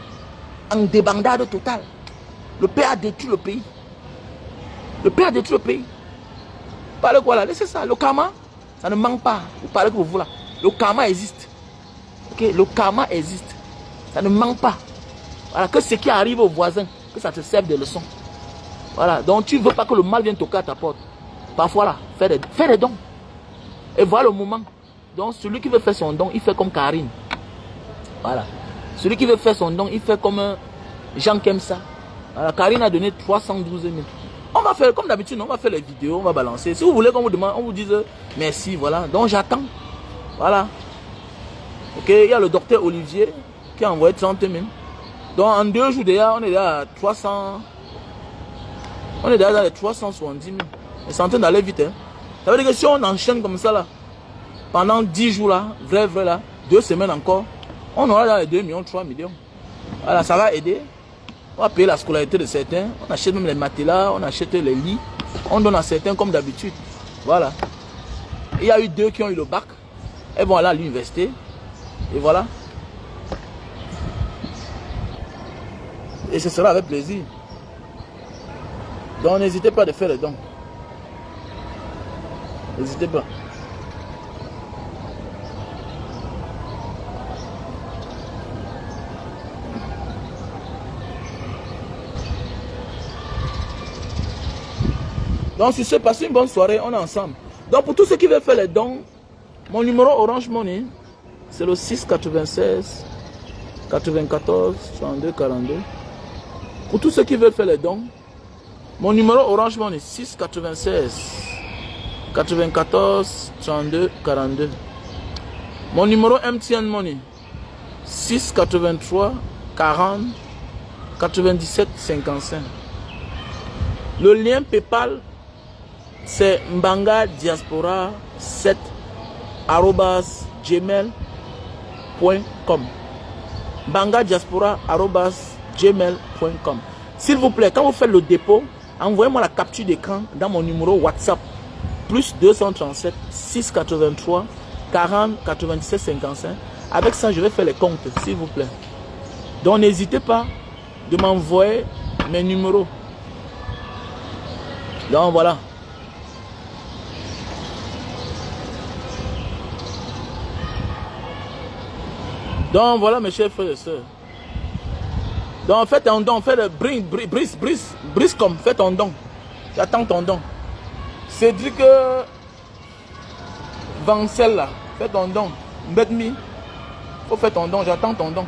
En débandade totale. Le père a détruit le pays. Le père a détruit le pays. Parlez quoi là? Laissez ça. Le karma, ça ne manque pas. Vous parlez que vous là. Le karma existe. Okay? Le karma existe. Ça ne manque pas. Voilà, que ce qui arrive aux voisins, que ça te serve de leçon. Voilà, donc tu ne veux pas que le mal vienne toquer à ta porte. Parfois là, fais des dons. Et voilà le moment. Donc celui qui veut faire son don, il fait comme Karine. Voilà. Celui qui veut faire son don, il fait comme Jean qui aime ça. Voilà, Karine a donné 312 000. On va faire comme d'habitude, on va faire les vidéos, on va balancer. Si vous voulez qu'on vous demande, on vous dise merci, voilà. Donc j'attends. Voilà. Ok, il y a le docteur Olivier qui a envoyé 30 000. Donc en 2 jours déjà, on est déjà à 300. On est déjà dans les 370 000. C'est en train d'aller vite. Hein. Ça veut dire que si on enchaîne comme ça là, pendant 10 jours là, vrai là, 2 semaines encore, on aura dans les 2 millions, 3 millions. Voilà, ça va aider. On va payer la scolarité de certains. On achète même les matelas, on achète les lits. On donne à certains comme d'habitude. Voilà. Il y a eu 2 qui ont eu le bac. Elles vont aller à l'université. Et voilà. Et ce sera avec plaisir. Donc n'hésitez pas à faire les dons. N'hésitez pas. Donc si c'est passé une bonne soirée, on est ensemble. Donc pour tous ceux qui veulent faire les dons, mon numéro Orange Money, c'est le 696 94 32 42. Pour tous ceux qui veulent faire les dons, mon numéro Orange Money 696 94 32 42. Mon numéro MTN Money 683 40 97 55. Le lien PayPal c'est mbanga diaspora 7 @gmail.com. mbanga diaspora @gmail.com. S'il vous plaît, quand vous faites le dépôt, envoyez-moi la capture d'écran dans mon numéro WhatsApp plus 237 683 40 97 55. Avec ça, je vais faire les comptes, s'il vous plaît. Donc, n'hésitez pas de m'envoyer mes numéros. Donc, voilà. Donc, voilà, mes chers frères et sœurs. Donc, faites un don, faites brise comme, faites un don. J'attends ton don. Cédric Vancel là, fais ton don. Mbedmi, faut faire ton don, j'attends ton don.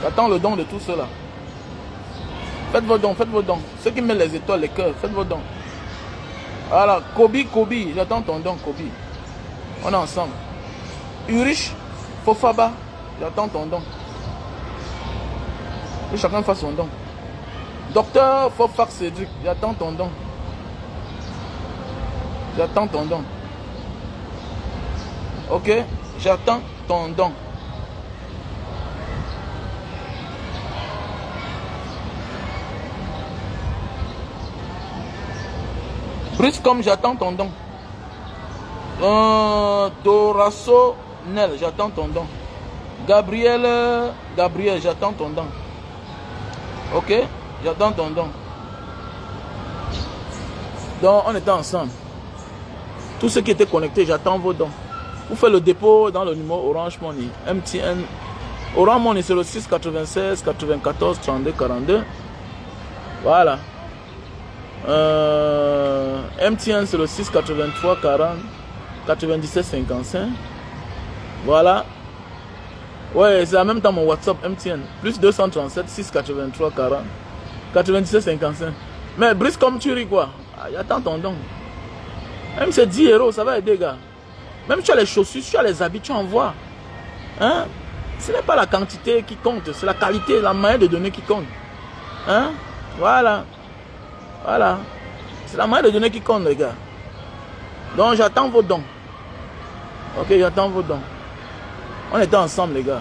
J'attends le don de tous ceux là. Faites vos dons, faites vos dons. Ceux qui mettent les étoiles, les cœurs, faites vos dons. Voilà, Kobi, j'attends ton don, Kobi. On est ensemble. Urich, Fofaba, j'attends ton don. Que chacun fasse son don. Docteur Fofax Cédric, j'attends ton don. J'attends ton don. Ok, j'attends ton don. Brice comme j'attends ton don. Dorasso Nel, j'attends ton don. Gabriel, j'attends ton don. Ok, j'attends ton don. Donc on était ensemble. Tous ceux qui étaient connectés, j'attends vos dons. Vous faites le dépôt dans le numéro Orange Money. MTN. Orange Money, c'est le 6 96 94 32 42. Voilà. MTN, c'est le 6 83 40 97 55. Voilà. Ouais, c'est en même temps mon WhatsApp MTN. Plus 237 6 83 40 97 55. Mais Brice, comme tu ris quoi? Attends ton don. Même c'est 10 euros, ça va aider, gars. Même tu as les chaussures, tu as les habits, tu envoies. Hein? Ce n'est pas la quantité qui compte, c'est la qualité, la manière de donner qui compte. Hein? Voilà. Voilà. C'est la manière de donner qui compte, les gars. Donc j'attends vos dons. Ok, j'attends vos dons. On était ensemble, les gars.